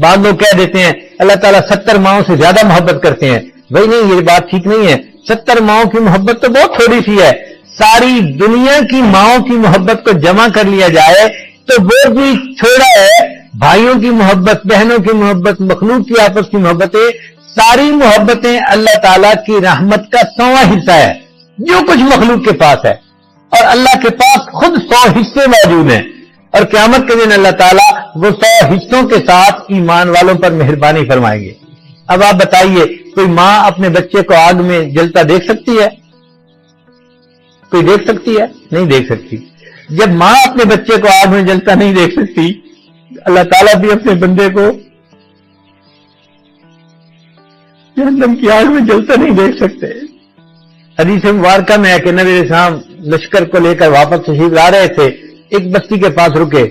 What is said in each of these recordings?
بعض لوگ کہہ دیتے ہیں اللہ تعالیٰ 70 ماؤں سے زیادہ محبت کرتے ہیں. بھائی نہیں، یہ بات ٹھیک نہیں ہے. 70 ماؤں کی محبت تو بہت تھوڑی سی ہے. ساری دنیا کی ماؤں کی محبت کو جمع کر لیا جائے تو وہ بھی چھوڑا ہے. بھائیوں کی محبت، بہنوں کی محبت، مخلوق کی آپس کی محبتیں، ساری محبتیں اللہ تعالیٰ کی رحمت کا 100واں حصہ ہے جو کچھ مخلوق کے پاس ہے. اور اللہ کے پاس خود 100 حصے موجود ہیں، اور قیامت کے دن اللہ تعالیٰ وہ 100 حصوں کے ساتھ ایمان والوں پر مہربانی فرمائیں گے. اب آپ بتائیے، کوئی ماں اپنے بچے کو آگ میں جلتا دیکھ سکتی ہے؟ کوئی دیکھ سکتی ہے؟ نہیں دیکھ سکتی. جب ماں اپنے بچے کو آگ میں جلتا نہیں دیکھ سکتی، اللہ تعالیٰ بھی اپنے بندے کو جہنم کی آگ میں جلتا نہیں دیکھ سکتے. حدیث مبارکہ میں ہے کہ نبی علیہ السلام لشکر کو لے کر واپس تشریف لا رہے تھے. ایک بستی کے پاس رکے.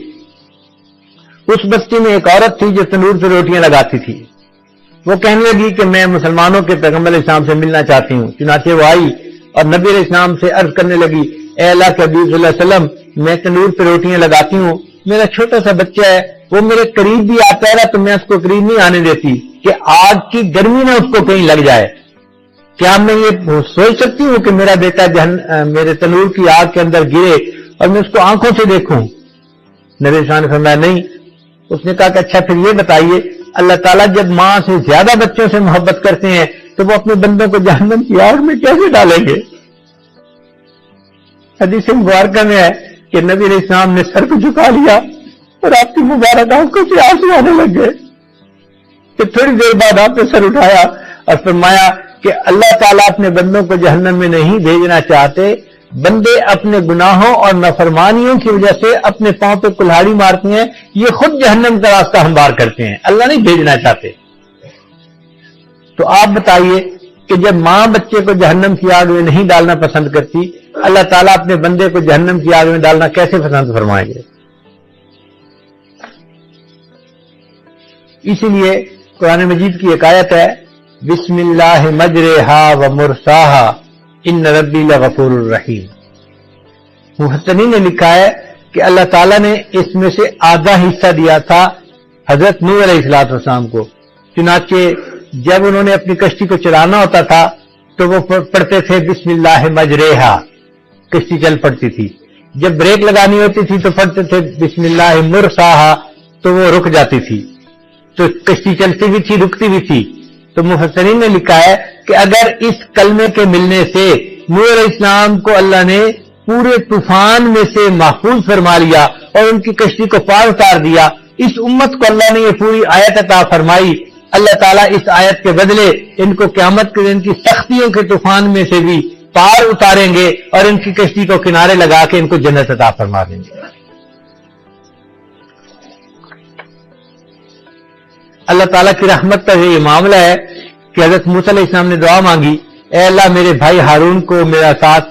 اس بستی میں ایک عورت تھی جو تندور سے روٹیاں لگاتی تھی. وہ کہنے لگی کہ میں مسلمانوں کے پیغمبر علیہ السلام سے ملنا چاہتی ہوں. چنانچہ وہ آئی اور نبی علیہ السلام سے عرض کرنے لگی، اے اللہ کے حبیب صلی اللہ علیہ وسلم، میں تندور پہ روٹیاں لگاتی ہوں، میرا چھوٹا سا بچہ ہے، وہ میرے قریب بھی آتا ہے نا تو میں اس کو قریب نہیں آنے دیتی کہ آگ کی گرمی نہ اس کو کہیں لگ جائے. کیا میں یہ سوچ سکتی ہوں کہ میرا بیٹا میرے تندور کی آگ کے اندر گرے اور میں اس کو آنکھوں سے دیکھوں؟ نبی علیہ السلام نے فرمایا نہیں. اس نے کہا کہ اچھا پھر یہ بتائیے، اللہ تعالیٰ جب ماں سے زیادہ بچوں سے محبت کرتے ہیں تو وہ اپنے بندوں کو جہنم کی آگ میں کیسے ڈالیں گے؟ حدیث مبارکہ میں ہے کہ نبی علیہ السلام نے سر کو جھکا لیا اور آپ کی مبارک آنکھوں سے آنسو آنے لگ گئے. پھر تھوڑی دیر بعد آپ نے سر اٹھایا اور فرمایا کہ اللہ تعالیٰ اپنے بندوں کو جہنم میں نہیں بھیجنا چاہتے. بندے اپنے گناہوں اور نافرمانیوں کی وجہ سے اپنے پاؤں پہ کلہاڑی مارتے ہیں، یہ خود جہنم کا راستہ ہموار کرتے ہیں، اللہ نہیں بھیجنا چاہتے. تو آپ بتائیے کہ جب ماں بچے کو جہنم کی آگ میں نہیں ڈالنا پسند کرتی، اللہ تعالیٰ اپنے بندے کو جہنم کی آگ میں ڈالنا کیسے پسند فرمائیں گے؟ اسی لیے قرآن مجید کی ایک آیت ہے، بسم اللہ مجرہا و مرساہا ان ربی لغفور الرحیم. محسنین نے لکھا ہے کہ اللہ تعالیٰ نے اس میں سے آدھا حصہ دیا تھا حضرت نوح علیہ السلام کو. چنانچہ جب انہوں نے اپنی کشتی کو چلانا ہوتا تھا تو وہ پڑھتے تھے بسم اللہ مجرہا، کشتی چل پڑتی تھی. جب بریک لگانی ہوتی تھی تو پڑھتے تھے بسم اللہ مرساہا، تو وہ رک جاتی تھی. تو کشتی چلتی بھی تھی، رکتی بھی تھی. تو مفسرین نے لکھا ہے کہ اگر اس کلمے کے ملنے سے نوح علیہ السلام کو اللہ نے پورے طوفان میں سے محفوظ فرما لیا اور ان کی کشتی کو پار اتار دیا، اس امت کو اللہ نے یہ پوری آیت عطا فرمائی. اللہ تعالیٰ اس آیت کے بدلے ان کو قیامت کے دن کی سختیوں کے طوفان میں سے بھی پار اتاریں گے اور ان کی کشتی کو کنارے لگا کے ان کو جنت عطا فرما دیں گے. اللہ تعالیٰ کی رحمت کا یہ معاملہ ہے کہ حضرت موسیٰ علیہ السلام نے دعا مانگی، اے اللہ میرے بھائی ہارون کو میرا ساتھ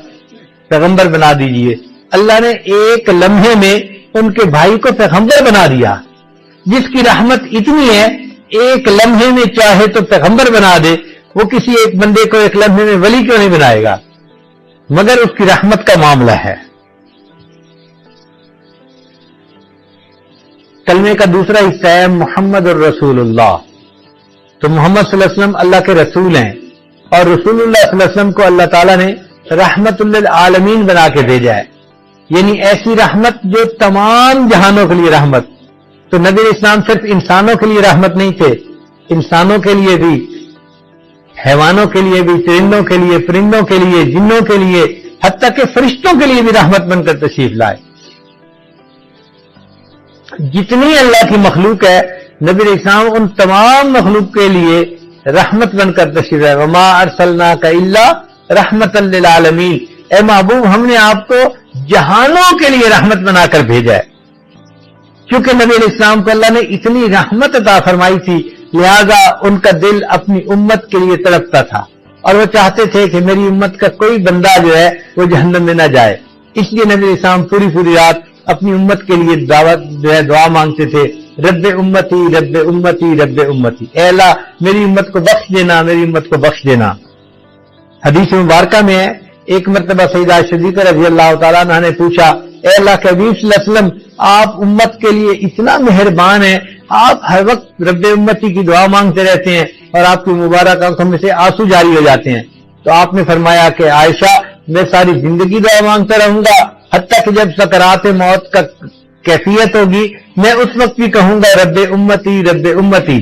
پیغمبر بنا دیجئے. اللہ نے ایک لمحے میں ان کے بھائی کو پیغمبر بنا دیا. جس کی رحمت اتنی ہے، ایک لمحے میں چاہے تو پیغمبر بنا دے. وہ کسی ایک بندے کو ایک لمحے میں ولی کیوں نہیں بنائے گا؟ مگر اس کی رحمت کا معاملہ ہے. کلمے کا دوسرا حصہ ہے محمد الرسول اللہ. تو محمد صلی اللہ علیہ وسلم اللہ کے رسول ہیں، اور رسول اللہ صلی اللہ علیہ وسلم کو اللہ تعالیٰ نے رحمت للعالمین بنا کے بھیجا ہے، یعنی ایسی رحمت جو تمام جہانوں کے لیے رحمت. تو نبی علیہ السلام صرف انسانوں کے لیے رحمت نہیں تھے، انسانوں کے لیے بھی، حیوانوں کے لیے بھی، چرندوں کے لیے، پرندوں کے لیے، جنوں کے لیے، حتیٰ کہ فرشتوں کے لیے بھی رحمت بن کر تشریف لائے. جتنی اللہ کی مخلوق ہے، نبی علیہ السلام ان تمام مخلوق کے لیے رحمت بن کر تشریف لائے. وما ارسلناک الا رحمتا للعالمین. اے محبوب، ہم نے آپ کو جہانوں کے لیے رحمت بنا کر بھیجا ہے. کیونکہ نبی علیہ السلام کو اللہ نے اتنی رحمت عطا فرمائی تھی، لہذا ان کا دل اپنی امت کے لیے تڑپتا تھا اور وہ چاہتے تھے کہ میری امت کا کوئی بندہ جو ہے وہ جہنم میں نہ جائے. اس لیے نبی علیہ السلام پوری رات اپنی امت کے لیے دعوت جو ہے دعا مانگتے تھے، رب امتی رب امتی رب امتی. اے اللہ میری امت کو بخش دینا، میری امت کو بخش دینا. حدیث مبارکہ میں ہے، ایک مرتبہ سیدہ صدیقہ رضی اللہ تعالیٰ عنہ نے پوچھا، اے اللہ کے حبیب صلی اللہ علیہ وسلم، آپ امت کے لیے اتنا مہربان ہیں آپ ہر وقت رب امتی کی دعا مانگتے رہتے ہیں اور آپ کی مبارک آنکھوں میں سے آنسو جاری ہو جاتے ہیں. تو آپ نے فرمایا کہ عائشہ میں ساری زندگی دعا مانگتا رہوں گا حتیٰ کہ جب سکرات موت کا کیفیت ہوگی میں اس وقت بھی کہوں گا رب امتی رب امتی.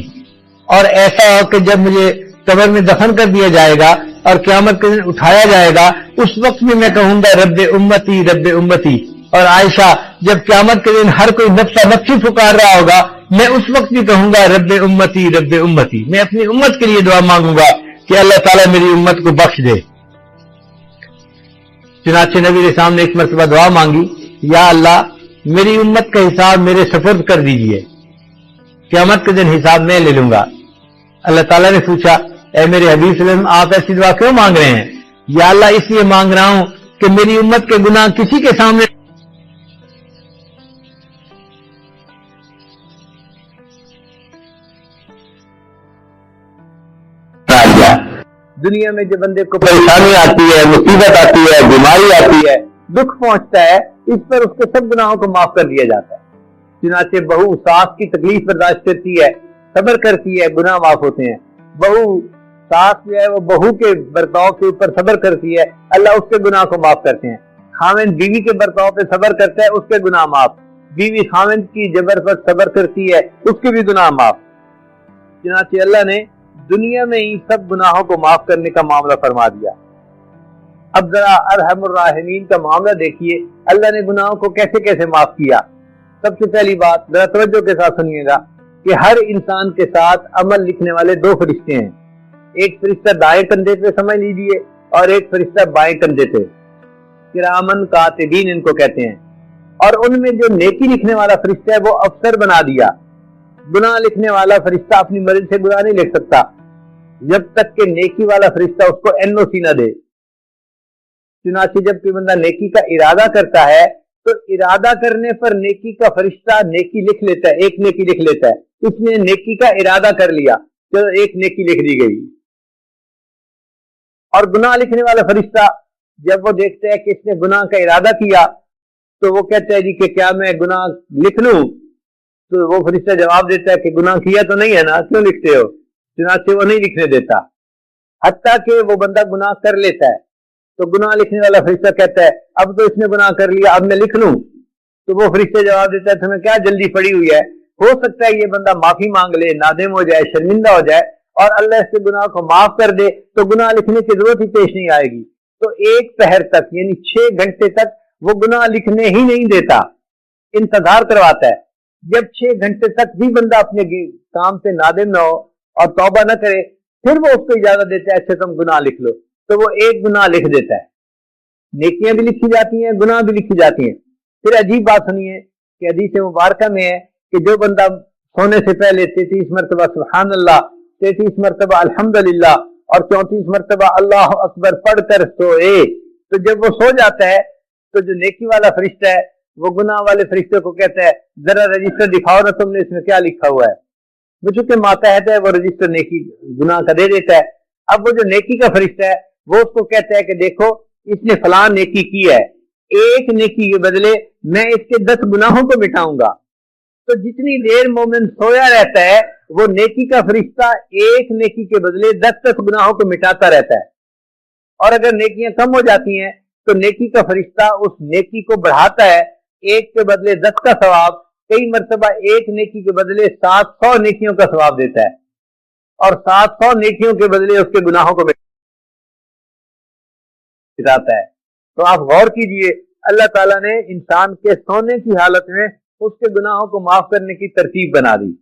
اور ایسا ہو کہ جب مجھے قبر میں دفن کر دیا جائے گا اور قیامت کے دن اٹھایا جائے گا اس وقت بھی میں کہوں گا رب امتی رب امتی. اور عائشہ جب قیامت کے دن ہر کوئی نفسہ نفسی پکار رہا ہوگا میں اس وقت بھی کہوں گا رب امتی رب امتی. میں اپنی امت کے لیے دعا مانگوں گا کہ اللہ تعالیٰ میری امت کو بخش دے. چنانچہ نبی کے سامنے ایک مرتبہ دعا مانگی, یا اللہ میری امت کا حساب میرے سپرد کر دیجئے, قیامت کے دن حساب میں لے لوں گا. اللہ تعالیٰ نے پوچھا اے میرے حبیب صلی اللہ علیہ وسلم آپ ایسی دعا کیوں مانگ رہے ہیں؟ یا اللہ اس لیے مانگ رہا ہوں کہ میری امت کے گناہ کسی کے سامنے دنیا میں جو بندے کو پریشانی آتی ہے, مصیبت آتی ہے, بیماری آتی ہے, دکھ پہنچتا ہے, اس پر اس کے سب گناہوں کو معاف کر دیا جاتا ہے. چنانچہ بہو ساس کی تکلیف برداشت کرتی ہے, صبر کرتی ہے, گناہ معاف ہوتے ہیں. بہو ساس جو ہے وہ بہو کے برتاؤ کے اوپر صبر کرتی ہے, اللہ اس کے گناہ کو معاف کرتے ہیں. خاوند بیوی کے برتاؤ پہ صبر کرتا ہے, اس کے گناہ معاف. بیوی خاوند کی جبر پر صبر کرتی ہے, اس کے بھی گناہ معاف. چنانچہ اللہ نے دنیا میں ہی سب گناہوں کو معاف کرنے کا معاملہ فرما دیا. اب ذرا ارحم الراحمین کا معاملہ دیکھیے, اللہ نے گناہوں کو کیسے کیسے معاف کیا. سب سے پہلی بات ذرا توجہ کے ساتھ سنیے گا کہ ہر انسان کے ساتھ عمل لکھنے والے دو فرشتے ہیں. ایک فرشتہ دائیں کندھے پہ سمجھ لیجئے اور ایک فرشتہ بائیں کندھے پہ, کرامن کاتبین ان کو کہتے ہیں. اور ان میں جو نیکی لکھنے والا فرشتہ ہے وہ افسر بنا دیا. گناہ لکھنے والا فرشتہ اپنی مرضی سے گناہ نہیں لکھ سکتا جب تک کہ نیکی والا فرشتہ اس کو NOC نہ دے. چنانچہ جب کوئی بندہ نیکی کا ارادہ کرتا ہے تو ارادہ کرنے پر نیکی کا فرشتہ نیکی لکھ لیتا ہے, ایک نیکی لکھ لیتا ہے. اس نے نیکی کا ارادہ کر لیا, چلو ایک نیکی لکھ دی گئی. اور گناہ لکھنے والا فرشتہ جب وہ دیکھتا ہے کہ اس نے گناہ کا ارادہ کیا تو وہ کہتا ہے جی کہ کیا میں گناہ لکھ لوں؟ تو وہ فرشتہ جواب دیتا ہے کہ گناہ کیا تو نہیں ہے نا, کیوں لکھتے ہو؟ چنانچہ وہ نہیں لکھنے دیتا حتیٰ کہ وہ بندہ گناہ کر لیتا ہے. تو گناہ لکھنے والا فرشتہ کہتا ہے اب تو اس نے گناہ کر لیا, اب میں لکھ لوں؟ تو وہ فرشتہ جواب دیتا ہے تمہیں کیا جلدی پڑی ہوئی ہے, ہو سکتا ہے یہ بندہ معافی مانگ لے, نادم ہو جائے, شرمندہ ہو جائے اور اللہ اس کے گناہ کو معاف کر دے تو گناہ لکھنے کی ضرورت ہی پیش نہیں آئے گی. تو ایک پہر تک یعنی 6 گھنٹے تک وہ گناہ لکھنے ہی نہیں دیتا, انتظار کرواتا ہے. جب 6 گھنٹے تک بھی بندہ اپنے کام سے نادم نہ ہو اور توبہ نہ کرے پھر وہ اس کو اجازت دیتا ہے اچھا تم گناہ لکھ لو, تو وہ ایک گناہ لکھ دیتا ہے. نیکیاں بھی لکھی جاتی ہیں, گناہ بھی لکھی جاتی ہیں. پھر عجیب بات سنیے کہ حدیث مبارکہ میں ہے کہ جو بندہ سونے سے پہلے 33 مرتبہ سبحان اللہ, 33 مرتبہ الحمدللہ اور 34 مرتبہ اللہ اکبر پڑھ کر سوئے تو جب وہ سو جاتا ہے تو جو نیکی والا فرشتہ ہے وہ گناہ والے فرشتے کو کہتا ہے ذرا رجسٹر دکھاؤ نا تم نے اس میں کیا لکھا ہوا ہے. وہ چونکہ ماتحت ہے وہ رجسٹر نیکی گناہ کا دے دیتا ہے. اب وہ جو نیکی کا فرشتہ ہے وہ اس کو کہتا ہے کہ دیکھو اس نے فلاں نیکی کی ہے, ایک نیکی کے بدلے میں اس کے 10 گناہوں کو مٹاؤں گا. تو جتنی دیر مومن سویا رہتا ہے وہ نیکی کا فرشتہ ایک نیکی کے بدلے 10 گناہوں کو مٹاتا رہتا ہے. اور اگر نیکیاں کم ہو جاتی ہیں تو نیکی کا فرشتہ اس نیکی کو بڑھاتا ہے, ایک کے بدلے 10 کا ثواب, کئی مرتبہ ایک نیکی کے بدلے 700 نیکیوں کا ثواب دیتا ہے اور 700 نیکیوں کے بدلے اس کے گناہوں کو مٹاتا ہے. تو آپ غور کیجئے اللہ تعالیٰ نے انسان کے سونے کی حالت میں اس کے گناہوں کو معاف کرنے کی ترتیب بنا دی.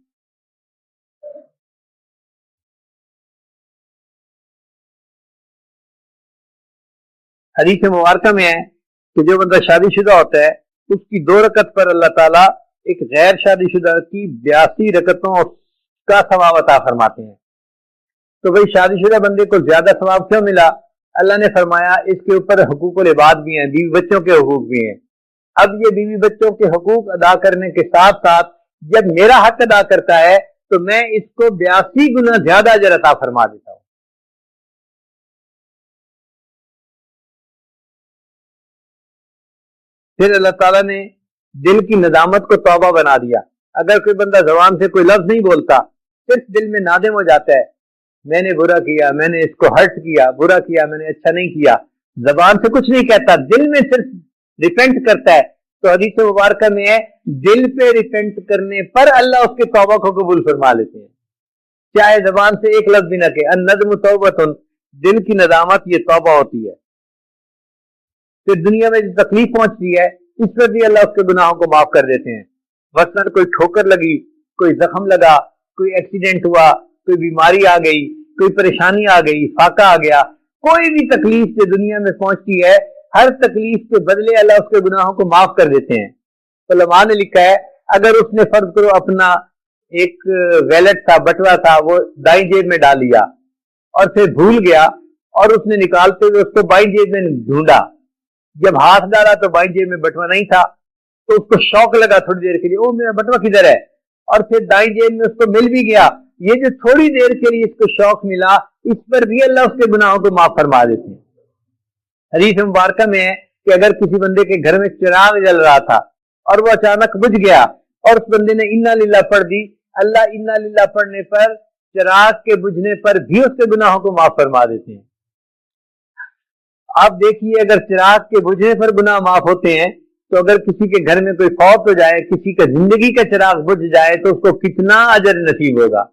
حدیث مبارکہ میں ہے کہ جو بندہ شادی شدہ ہوتا ہے اس کی 2 رکعت پر اللہ تعالیٰ ایک غیر شادی شدہ کی 82 رکعتوں کا ثواب عطا فرماتے ہیں. تو بھئی شادی شدہ بندے کو زیادہ ثواب کیوں ملا؟ اللہ نے فرمایا اس کے اوپر حقوق العباد بھی ہیں, بیوی بچوں کے حقوق بھی ہیں. اب یہ بیوی بچوں کے حقوق ادا کرنے کے ساتھ ساتھ جب میرا حق ادا کرتا ہے تو میں اس کو 82 گنا زیادہ اجر عطا فرما دیتا ہوں. پھر اللہ تعالیٰ نے دل کی ندامت کو توبہ بنا دیا. اگر کوئی بندہ زبان سے کوئی لفظ نہیں بولتا، صرف دل میں نادم ہو جاتا ہے، میں نے برا کیا، میں نے اس کو ہرٹ کیا، برا کیا، میں نے اچھا نہیں کیا، زبان سے کچھ نہیں کہتا، دل میں صرف ریپینٹ کرتا ہے، تو حدیث مبارکہ میں ہے دل پہ ریپینٹ کرنے پر اللہ اس کے توبہ کو قبول فرما لیتے ہیں، چاہے زبان سے ایک لفظ بھی نہ کہ الندم توبۃ، دل کی ندامت یہ توبہ ہوتی ہے۔ پھر دنیا میں جو تکلیف پہنچتی ہے اس پر بھی اللہ اس کے گناہوں کو معاف کر دیتے ہیں۔ مثلاً کوئی ٹھوکر لگی، کوئی زخم لگا، کوئی ایکسیڈنٹ ہوا، کوئی بیماری آ گئی، کوئی پریشانی آ گئی، فاقہ آ گیا، کوئی بھی تکلیف جو دنیا میں پہنچتی ہے، ہر تکلیف کے بدلے اللہ اس کے گناہوں کو معاف کر دیتے ہیں۔ علماء نے لکھا ہے اگر اس نے فرض کرو اپنا ایک ویلٹ تھا، بٹوا تھا، وہ دائیں جیب میں ڈال لیا اور پھر بھول گیا اور اس نے نکالتے ہوئے اس کو بائیں جیب میں ڈھونڈا، جب ہاتھ ڈالا تو بائیں جیب میں بٹوا نہیں تھا، تو اس کو شوق لگا تھوڑی دیر کے لیے، او میرا بٹوا کدھر ہے، اور پھر دائیں جیب میں اس کو مل بھی گیا، یہ جو تھوڑی دیر کے لیے اس کو شوق ملا، اس پر بھی اللہ اس کے گناہوں کو معاف فرما دیتے ہیں۔ حدیث مبارکہ میں ہے کہ اگر کسی بندے کے گھر میں چراغ جل رہا تھا اور وہ اچانک بجھ گیا اور اس بندے نے انا للہ پڑھ دی، اللہ انا للہ پڑھنے پر چراغ کے بجھنے پر بھی اس کے گناہوں کو معاف فرما دیتے ہیں۔ آپ دیکھیے اگر چراغ کے بجھنے پر گناہ معاف ہوتے ہیں تو اگر کسی کے گھر میں کوئی فوت ہو جائے، کسی کا زندگی کا چراغ بجھ جائے تو اس کو کتنا اجر نصیب ہوگا۔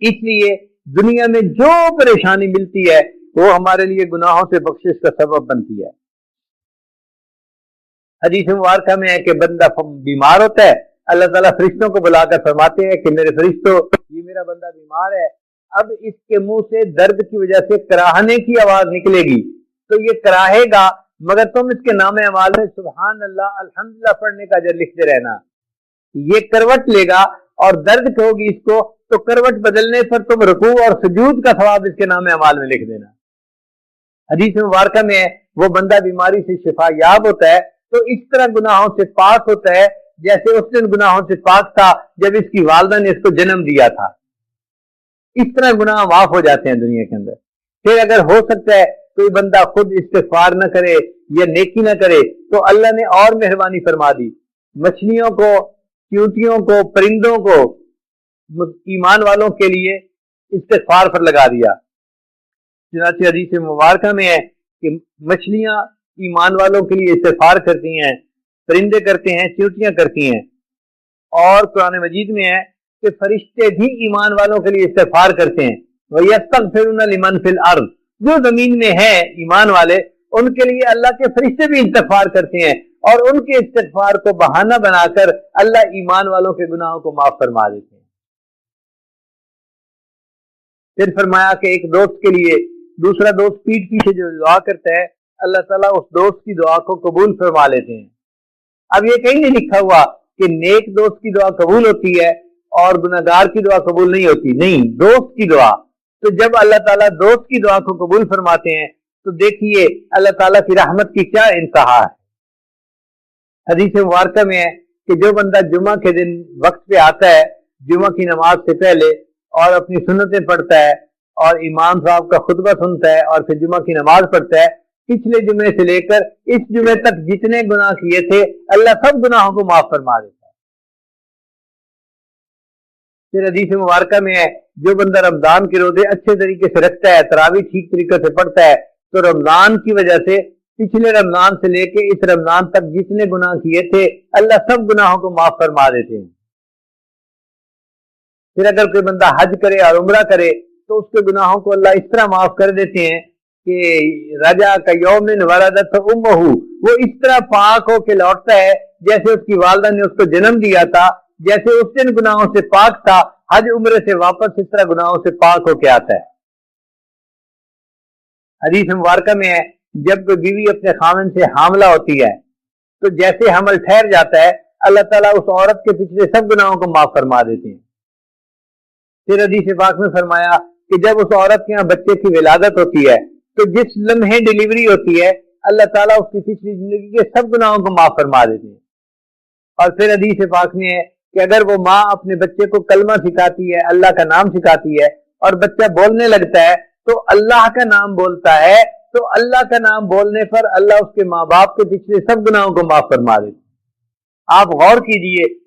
اس لیے دنیا میں جو پریشانی ملتی ہے وہ ہمارے لیے گناہوں سے بخشش کا سبب بنتی ہے۔ حدیث مبارکہ میں ہے کہ بندہ بیمار ہوتا ہے، اللہ تعالیٰ فرشتوں کو بلا کر فرماتے ہیں کہ میرے فرشتوں یہ میرا بندہ بیمار ہے، اب اس کے منہ سے درد کی وجہ سے کراہنے کی آواز نکلے گی، تو یہ کراہے گا مگر تم اس کے نام اعمال میں سبحان اللہ الحمدللہ پڑھنے کا اجر لکھتے رہنا۔ یہ کروٹ لے گا اور درد ہوگی اس کو، تو کروٹ بدلنے پر تم رکوع اور سجود کا ثواب اس کے نام اعمال میں لکھ دینا۔ حدیث مبارکہ میں ہے وہ بندہ بیماری سے شفا یاب ہوتا ہے تو اس طرح گناہوں سے پاک ہوتا ہے جیسے اس دن گناہوں سے پاک تھا جب اس کی والدہ نے اس کو جنم دیا تھا۔ اس طرح گناہ معاف ہو جاتے ہیں دنیا کے اندر۔ پھر اگر ہو سکتا ہے کوئی بندہ خود استغفار نہ کرے یا نیکی نہ کرے تو اللہ نے اور مہربانی فرما دی، مچھلیوں کو، چیونٹیوں کو، پرندوں کو ایمان والوں کے لیے استغفار پر لگا دیا۔ چنانچہ حدیث مبارکہ میں ہے کہ مچھلیاں ایمان والوں کے لیے استغفار کرتی ہیں، پرندے کرتے ہیں، چیونٹیاں کرتی ہیں، اور قرآن مجید میں ہے کہ فرشتے بھی ایمان والوں کے لیے استغفار کرتے ہیں۔ وَيَسْتَغْفِرُونَ لِمَنْ فِي الْأَرْضِ، جو زمین میں ہے ایمان والے ان کے لیے اللہ کے فرشتے بھی استغفار کرتے ہیں، اور ان کے استغفار کو بہانہ بنا کر اللہ ایمان والوں کے گناہوں کو معاف فرما دیتے ہیں۔ پھر فرمایا کہ ایک دوست کے لیے دوسرا دوست پیٹھ پیچھے جو دعا کرتا ہے اللہ تعالیٰ اس دوست کی دعا کو قبول فرما لیتے ہیں۔ اب یہ کہیں نہیں لکھا ہوا کہ نیک دوست کی دعا قبول ہوتی ہے اور گناہگار کی دعا قبول نہیں ہوتی، نہیں، دوست کی دعا۔ تو جب اللہ تعالیٰ دوست کی دعا کو قبول فرماتے ہیں تو دیکھیے اللہ تعالیٰ کی رحمت کی کیا انتہا ہے۔ حدیث مبارکہ میں ہے کہ جو بندہ جمعہ کے دن وقت پہ آتا ہے جمعہ کی نماز سے پہلے اور اپنی سنتیں پڑھتا ہے اور امام صاحب کا خطبہ سنتا ہے اور پھر جمعہ کی نماز پڑھتا ہے، پچھلے جمعے سے لے کر اس جمعے تک جتنے گناہ کیے تھے اللہ سب گناہوں کو معاف فرما دیتا ہے۔ پھر حدیث مبارکہ میں ہے جو بندہ رمضان کے روزے اچھے طریقے سے رکھتا ہے، تراویح ٹھیک طریقے سے پڑھتا ہے، تو رمضان کی وجہ سے پچھلے رمضان سے لے کے اس رمضان تک جتنے گناہ کیے تھے اللہ سب گناہوں کو معاف فرما دیتے ہیں۔ پھر اگر کوئی بندہ حج کرے اور عمرہ کرے تو اس کے گناہوں کو اللہ اس طرح معاف کر دیتے ہیں کہ رجا کا یومن ولدت امہ، وہ اس طرح پاک ہو کے لوٹتا ہے جیسے اس کی والدہ نے اس کو جنم دیا تھا، جیسے اس دن گناہوں سے پاک تھا، حج عمرے سے واپس اس طرح گناہوں سے پاک ہو کے آتا ہے۔ حدیث مبارکہ میں ہے جب کوئی بیوی اپنے خاوند سے حاملہ ہوتی ہے تو جیسے حمل ٹھہر جاتا ہے اللہ تعالیٰ اس عورت کے پچھلے سب گناہوں کو معاف فرما دیتے ہیں۔ پھر حدیث پاک میں فرمایا کہ جب اس عورت کے یہاں بچے کی ولادت ہوتی ہے تو جس لمحے ڈیلیوری ہوتی ہے اللہ تعالیٰ اس کی پچھلی زندگی کے سب گناہوں کو معاف فرما دیتے ہیں۔ اور پھر حدیث پاک میں ہے کہ اگر وہ ماں اپنے بچے کو کلمہ سکھاتی ہے، اللہ کا نام سکھاتی ہے، اور بچہ بولنے لگتا ہے تو اللہ کا نام بولتا ہے، تو اللہ کا نام بولنے پر اللہ اس کے ماں باپ کے پچھلے سب گناہوں کو معاف فرما دیتے ہیں۔ آپ غور کیجئے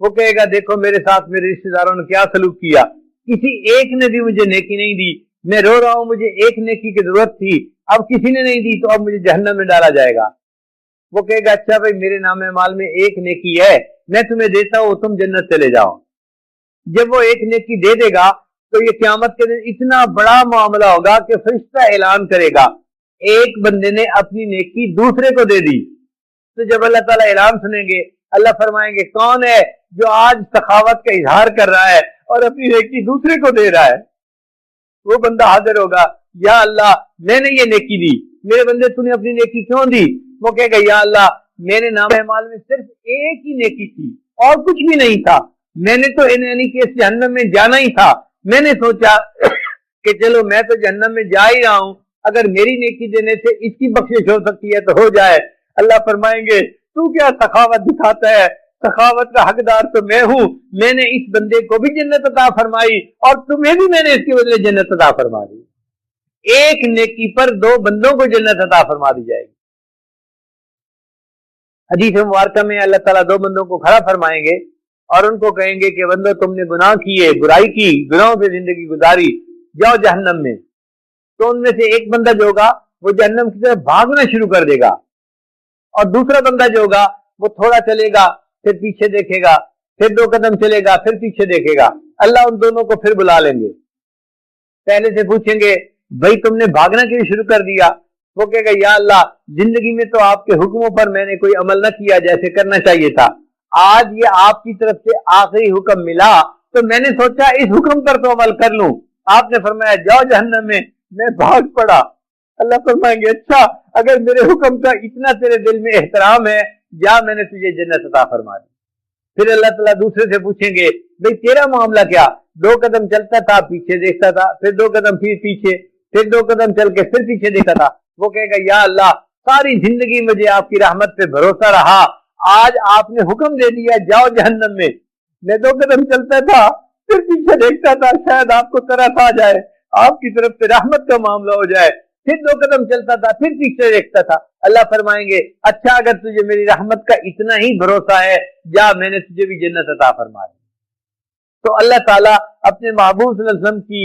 وہ کہے گا دیکھو میرے ساتھ میرے رشتے داروں نے کیا سلوک کیا، کسی ایک نے بھی مجھے نیکی نہیں دی، میں رو رہا ہوں مجھے ایک نیکی کی ضرورت تھی، اب کسی نے نہیں دی تو اب مجھے جہنم میں ڈالا جائے گا۔ وہ کہے گا اچھا بھائی میرے نام مال میں ایک نیکی ہے، میں تمہیں دیتا ہوں تم جنت چلے جاؤ۔ جب وہ ایک نیکی دے دے گا تو یہ قیامت کے دن اتنا بڑا معاملہ ہوگا کہ فرشتہ اعلان کرے گا ایک بندے نے اپنی نیکی دوسرے کو دے دی۔ تو جب اللہ تعالیٰ اعلان سنیں گے اللہ فرمائیں گے کون ہے جو آج سخاوت کا اظہار کر رہا ہے اور اپنی نیکی دوسرے کو دے رہا ہے؟ وہ بندہ حاضر ہوگا، یا اللہ میں نے یہ نیکی دی، میرے بندے تو نے اپنی نیکی کیوں دی؟ وہ کہے گا یا اللہ میرے نام مال میں صرف ایک ہی نیکی تھی اور کچھ بھی نہیں تھا، میں نے تو یعنی کہ اس جہنم میں جانا ہی تھا، میں نے سوچا کہ چلو میں تو جہنم میں جا ہی رہا ہوں، اگر میری نیکی دینے سے اس کی بخشش ہو سکتی ہے تو ہو جائے۔ اللہ فرمائیں گے تو کیا سخاوت دکھاتا ہے، سخاوت کا حقدار تو میں ہوں، میں نے اس بندے کو بھی جنت عطا فرمائی اور تمہیں بھی میں نے اس کے بدلے جنت عطا فرما دی۔ ایک نیکی پر دو بندوں کو جنت عطا فرما دی جائے گی۔ حدیث مبارکہ میں اللہ تعالیٰ دو بندوں کو کھڑا فرمائیں گے اور ان کو کہیں گے کہ بندو تم نے گناہ کیے، برائی کی، گناہوں پہ زندگی گزاری، جاؤ جہنم میں۔ تو ان میں سے ایک بندہ جو ہوگا وہ جہنم کی طرف بھاگنا شروع کر دے گا اور دوسرا بندہ جو ہوگا وہ تھوڑا چلے گا پھر پیچھے دیکھے گا، پھر دو قدم چلے گا پھر پیچھے دیکھے گا۔ اللہ ان دونوں کو پھر بلا لیں گے، پہلے سے پوچھیں گے بھائی تم نے بھاگنا کیوں شروع کر دیا؟ وہ کہے گا یا اللہ زندگی میں تو آپ کے حکموں پر میں نے کوئی عمل نہ کیا جیسے کرنا چاہیے تھا، آج یہ آپ کی طرف سے آخری حکم ملا تو میں نے سوچا اس حکم پر تو عمل کر لوں، آپ نے فرمایا جاؤ جہنم میں بھاگ پڑا۔ اللہ فرمائیں گے اچھا اگر میرے حکم کا اتنا تیرے دل میں احترام ہے جا میں نے تجھے جنت عطا فرما دی۔ پھر اللہ تعالیٰ دوسرے سے پوچھیں گے بھئی تیرا معاملہ کیا؟ دو قدم چلتا تھا پیچھے دیکھتا تھا، پھر دو قدم پھر پیچھے، پھر دو قدم چل کے پھر پیچھے دیکھتا تھا۔ وہ کہے گا یا اللہ ساری زندگی مجھے آپ کی رحمت پہ بھروسہ رہا، آج آپ نے حکم دے دیا جاؤ جہنم میں دو قدم چلتا تھا پھر پیچھے دیکھتا تھا شاید آپ کو ترس آ جائے، آپ کی طرف سے رحمت کا معاملہ ہو جائے، پھر دو قدم چلتا تھا پھر پیچھے دیکھتا تھا۔ اللہ فرمائیں گے اچھا اگر تجھے میری رحمت کا اتنا ہی بھروسہ ہے جا میں نے تجھے بھی جنت عطا فرما دی۔ تو اللہ تعالیٰ اپنے محبوب صلی اللہ علیہ وسلم کی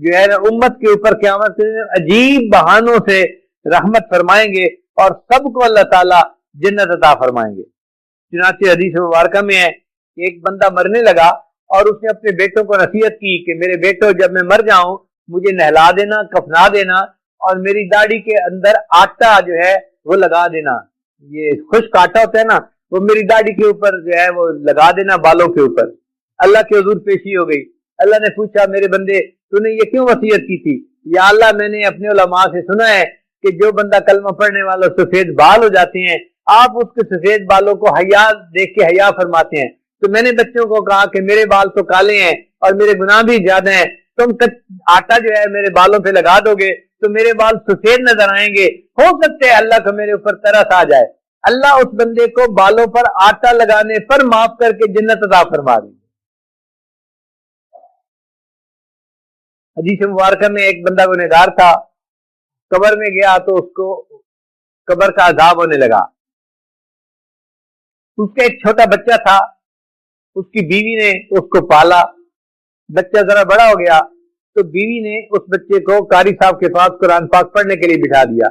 جو ہے امت کے اوپر قیامت کے دن عجیب بہانوں سے رحمت فرمائیں گے اور سب کو اللہ تعالیٰ جنت عطا فرمائیں گے۔ چنانچہ حدیث مبارکہ میں ہے کہ ایک بندہ مرنے لگا اور اس نے اپنے بیٹوں کو نصیحت کی کہ میرے بیٹوں جب میں مر جاؤں مجھے نہلا دینا، کفنا دینا اور میری داڑھی کے اندر آٹا جو ہے وہ لگا دینا، یہ خشک آٹا ہوتا ہے نا وہ میری داڑھی کے اوپر جو ہے وہ لگا دینا، بالوں کے اوپر۔ اللہ کے حضور پیشی ہو گئی، اللہ نے پوچھا میرے بندے تو نے یہ کیوں وصیت کی تھی؟ یا اللہ میں نے اپنے علماء سے سنا ہے کہ جو بندہ کلمہ پڑھنے والا سفید بال ہو جاتے ہیں آپ اس کے سفید بالوں کو حیا دیکھ کے حیا فرماتے ہیں، تو میں نے بچوں کو کہا کہ میرے بال تو کالے ہیں اور میرے گناہ بھی زیادہ ہیں، تم آٹا جو ہے میرے بالوں پہ لگا دو گے تو میرے بال سفید نظر آئیں گے، ہو سکتے اللہ کو میرے اوپر ترس آ جائے، اللہ اس بندے کو بالوں پر آٹا لگانے پر معاف کر کے جنت عطا فرما دیں گے۔ حدیث مبارکہ میں ایک بندہ گنہگار تھا، قبر میں گیا تو اس کو قبر کا عذاب ہونے لگا، اس کا ایک چھوٹا بچہ تھا، اس کی بیوی نے اس کو پالا، بچہ ذرا بڑا ہو گیا تو بیوی نے اس بچے کو قاری صاحب کے پاس قرآن پاک پڑھنے کے لیے بٹھا دیا۔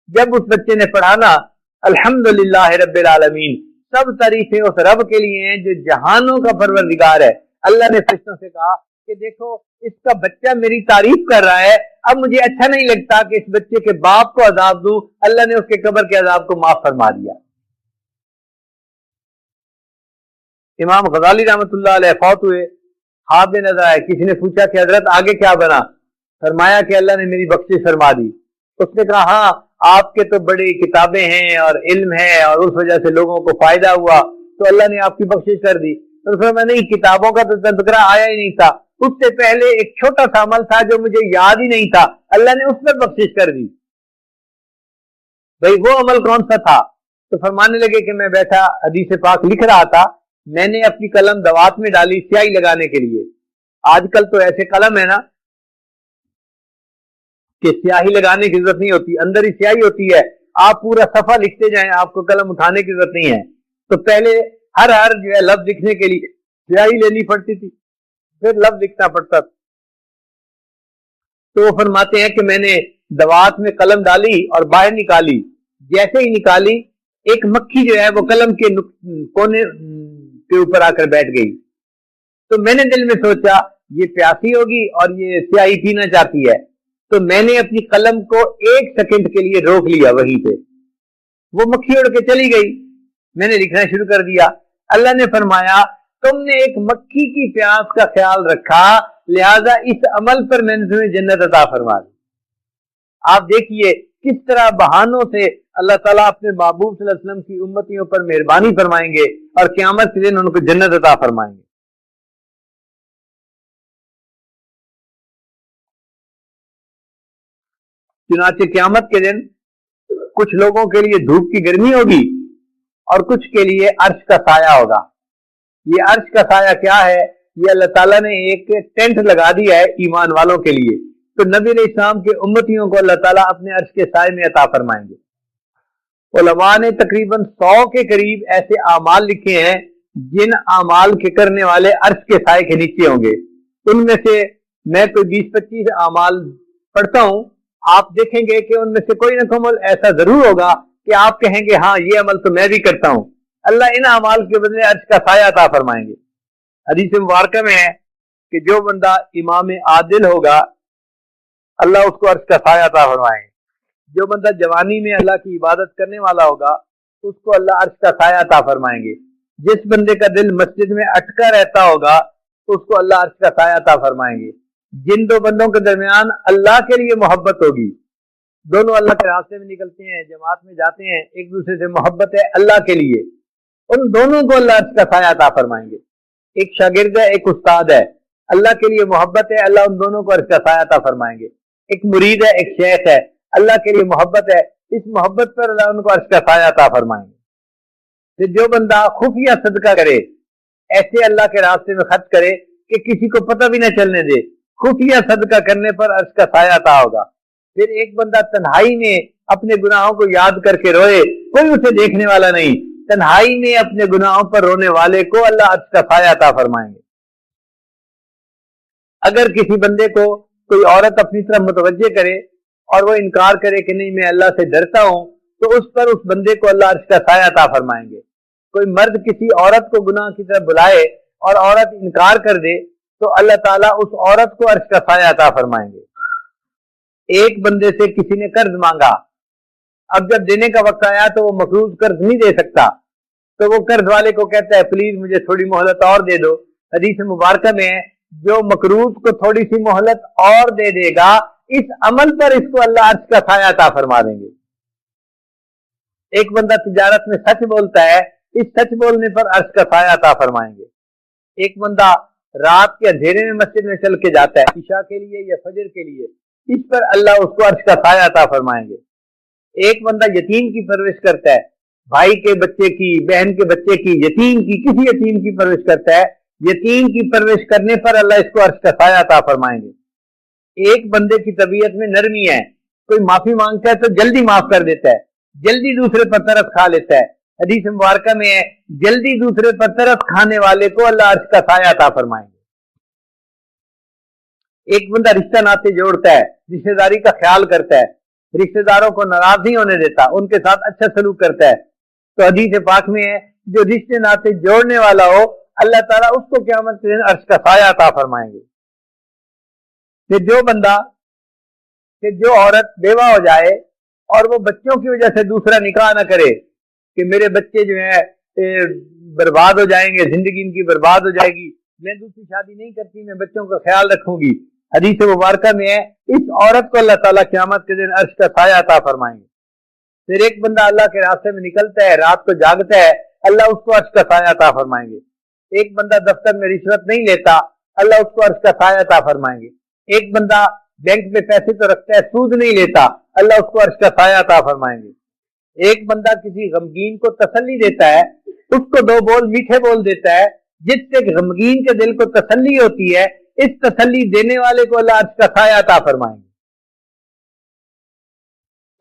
جب اس بچے نے پڑھانا الحمدللہ رب العالمین، سب تعریفیں اس رب کے لیے ہیں جو جہانوں کا پروردگار ہے۔ اللہ نے فرشتوں سے کہا کہ دیکھو اس کا بچہ میری تعریف کر رہا ہے، اب مجھے اچھا نہیں لگتا کہ اس بچے کے باپ کو عذاب دوں، اللہ نے اس کے قبر کے عذاب کو معاف فرما دیا۔ امام غزالی رحمۃ اللہ علیہ فوت ہوئے، خواب میں نظر آئے، کسی نے پوچھا کہ حضرت آگے کیا بنا؟ فرمایا کہ اللہ نے میری بخشش فرما دی۔ اس نے کہا ہاں آپ کے تو بڑی کتابیں ہیں اور علم ہے اور اس وجہ سے لوگوں کو فائدہ ہوا تو اللہ نے آپ کی بخشش کر دی۔ تو فرمایا نہیں، کتابوں کا تو تذکرہ آیا ہی نہیں تھا، اس سے پہلے ایک چھوٹا سا عمل تھا جو مجھے یاد ہی نہیں تھا، اللہ نے اس پر بخشش کر دی۔ بھئی وہ عمل کون سا تھا؟ تو فرمانے لگے کہ میں بیٹھا حدیث پاک لکھ رہا تھا، میں نے اپنی قلم دوات میں ڈالی سیاہی لگانے کے لیے۔ آج کل تو ایسے قلم ہے نا کہ سیاہی لگانے کی ضرورت نہیں ہوتی، اندر ہی سیاہی ہوتی ہے، آپ پورا صفحہ لکھتے جائیں، آپ کو قلم اٹھانے کی ضرورت نہیں ہے۔ تو پہلے ہر جو ہے لفظ لکھنے کے لیے سیاہی لینی پڑتی تھی، پھر لفظ لکھنا پڑتا تھا۔ تو وہ فرماتے ہیں کہ میں نے دوات میں قلم ڈالی اور باہر نکالی، جیسے ہی نکالی ایک مکھی جو ہے وہ قلم کے کونے کے اوپر آ کر بیٹھ گئی۔ تو میں نے دل میں سوچا یہ پیاسی ہوگی اور یہ سیاہی پینا چاہتی ہے، تو میں نے اپنی قلم کو 1 سیکنڈ کے لیے روک لیا وہیں پہ، وہ مکھی اڑ کے چلی گئی، میں نے لکھنا شروع کر دیا۔ اللہ نے فرمایا تم نے ایک مکھی کی پیاس کا خیال رکھا، لہذا اس عمل پر میں نے تمہیں جنت عطا فرما دی۔ آپ دیکھیے کس طرح بہانوں سے اللہ تعالیٰ اپنے محبوب صلی اللہ علیہ وسلم کی امتیوں پر مہربانی فرمائیں گے اور قیامت کے دن ان کو جنت عطا فرمائیں گے۔ چنانچہ قیامت کے دن کچھ لوگوں کے لیے دھوپ کی گرمی ہوگی اور کچھ کے لیے عرش کا سایہ ہوگا۔ یہ عرش کا سایہ کیا ہے؟ یہ اللہ تعالیٰ نے ایک ٹینٹ لگا دیا ہے ایمان والوں کے لیے، تو نبی علیہ السلام کے امتیوں کو اللہ تعالیٰ اپنے عرش کے سائے میں عطا فرمائیں گے۔ علماء نے تقریباً 100 کے قریب ایسے اعمال لکھے ہیں جن اعمال کے کرنے والے عرش کے سائے کے نیچے ہوں گے۔ ان میں سے میں کوئی 20-25 اعمال پڑھتا ہوں، آپ دیکھیں گے کہ ان میں سے کوئی نہ کوئی عمل ایسا ضرور ہوگا کہ آپ کہیں گے ہاں یہ عمل تو میں بھی کرتا ہوں۔ اللہ ان اعمال کے بدلے عرش کا سایہ عطا فرمائیں گے۔ حدیث مبارکہ میں ہے کہ جو بندہ امام عادل ہوگا اللہ اس کو عرش کا سایہ عطا فرمائیں گے۔ جو بندہ جوانی میں اللہ کی عبادت کرنے والا ہوگا اس کو اللہ عرش کا سایہ عطا فرمائیں گے۔ جس بندے کا دل مسجد میں اٹکا رہتا ہوگا اس کو اللہ عرش کا سایہ عطا فرمائیں گے۔ جن دو بندوں کے درمیان اللہ کے لیے محبت ہوگی، دونوں اللہ کے راستے میں نکلتے ہیں، جماعت میں جاتے ہیں، ایک دوسرے سے محبت ہے اللہ کے لیے، ان دونوں کو اللہ عرش کا سایہ عطا فرمائیں گے۔ ایک شاگرد ہے ایک استاد ہے، اللہ کے لیے محبت ہے، اللہ ان دونوں کو عرش کا سایہ عطا فرمائیں گے۔ ایک مرید ہے ایک شیخ ہے، اللہ کے لیے محبت ہے، اس محبت پر اللہ ان کو عرش کا سایہ عطا فرمائیں گے۔ پھر جو بندہ خفیہ صدقہ کرے، ایسے اللہ کے راستے میں خرچ کرے کہ کسی کو پتہ بھی نہ چلنے دے، خفیہ صدقہ کرنے پر عرش کا سایہ عطا ہوگا۔ پھر ایک بندہ تنہائی میں اپنے گناہوں کو یاد کر کے روئے، کوئی اسے دیکھنے والا نہیں، تنہائی میں اپنے گناہوں پر رونے والے کو اللہ عرش کا سایہ عطا فرمائیں گے۔ اگر کسی بندے کو کوئی عورت اپنی طرف متوجہ کرے اور وہ انکار کرے کہ نہیں میں اللہ سے ڈرتا ہوں، تو اس پر اس بندے کو اللہ عرش کا سایہ عطا فرمائیں گے۔ کوئی مرد کسی عورت کو گناہ کی طرف بلائے اور عورت انکار کر دے تو اللہ تعالیٰ اس عورت کو عرش کا سایہ عطا فرمائیں گے۔ ایک بندے سے کسی نے قرض مانگا، اب جب دینے کا وقت آیا تو وہ مقروض قرض نہیں دے سکتا، تو وہ قرض والے کو کہتا ہے پلیز مجھے تھوڑی مہلت اور دے دو۔ حدیث مبارکہ میں ہے جو مقروض کو تھوڑی سی مہلت اور دے دے گا، اس عمل پر اس کو اللہ عرش کا سایہ عطا فرما دیں گے۔ ایک بندہ تجارت میں سچ بولتا ہے، اس سچ بولنے پر عرش کا سایہ عطا فرمائیں گے۔ ایک بندہ رات کے اندھیرے میں مسجد میں چل کے جاتا ہے عشاء کے لیے یا فجر کے لیے، اس پر اللہ اس کو عرش کا سایہ عطا فرمائیں گے۔ ایک بندہ یتیم کی پرورش کرتا ہے، بھائی کے بچے کی، بہن کے بچے کی، یتیم کی، کسی یتیم کی پرورش کرتا ہے، یتیم کی پرورش کرنے پر اللہ اس کو عرش کا سایہ عطا فرمائیں گے۔ ایک بندے کی طبیعت میں نرمی ہے، کوئی معافی مانگتا ہے تو جلدی معاف کر دیتا ہے، جلدی دوسرے پر ترس کھا لیتا ہے۔ حدیث مبارکہ میں ہے جلدی دوسرے پر ترس کھانے والے کو اللہ عرش کا سایہ عطا فرمائیں گے۔ ایک بندہ رشتہ ناطے جوڑتا ہے، رشتہ داری کا خیال کرتا ہے، رشتہ داروں کو ناراض نہیں ہونے دیتا، ان کے ساتھ اچھا سلوک کرتا ہے، تو حدیث پاک میں ہے جو رشتے ناطے جوڑنے والا ہو اللہ تعالیٰ اس کو قیامت کے دن عرش کا سایہ عطا فرمائیں گے۔ پھر جو بندہ کہ جو عورت بیوہ ہو جائے اور وہ بچوں کی وجہ سے دوسرا نکاح نہ کرے کہ میرے بچے جو ہیں برباد ہو جائیں گے، زندگی ان کی برباد ہو جائے گی، میں دوسری شادی نہیں کرتی، میں بچوں کا خیال رکھوں گی، حدیث مبارکہ میں ہے اس عورت کو اللہ تعالیٰ قیامت کے دن عرش کا سایہ عطا فرمائیں گے۔ پھر ایک بندہ اللہ کے راستے میں نکلتا ہے، رات کو جاگتا ہے، اللہ اس کو عرش کا سایہ عطا فرمائیں گے۔ ایک بندہ دفتر میں رشوت نہیں لیتا، اللہ اس کو عرش کا سایہ عطا فرمائیں گے۔ ایک بندہ بینک میں پیسے تو رکھتا ہے، سود نہیں لیتا، اللہ اس کو عرش کا سایہ عطا فرمائیں گے۔ ایک بندہ کسی غمگین کو تسلی دیتا ہے، اس کو دو بول میٹھے بول دیتا ہے، جس سے غمگین کے دل کو تسلی ہوتی ہے، اس تسلی دینے والے کو اللہ عرش کا سایہ عطا فرمائیں گے۔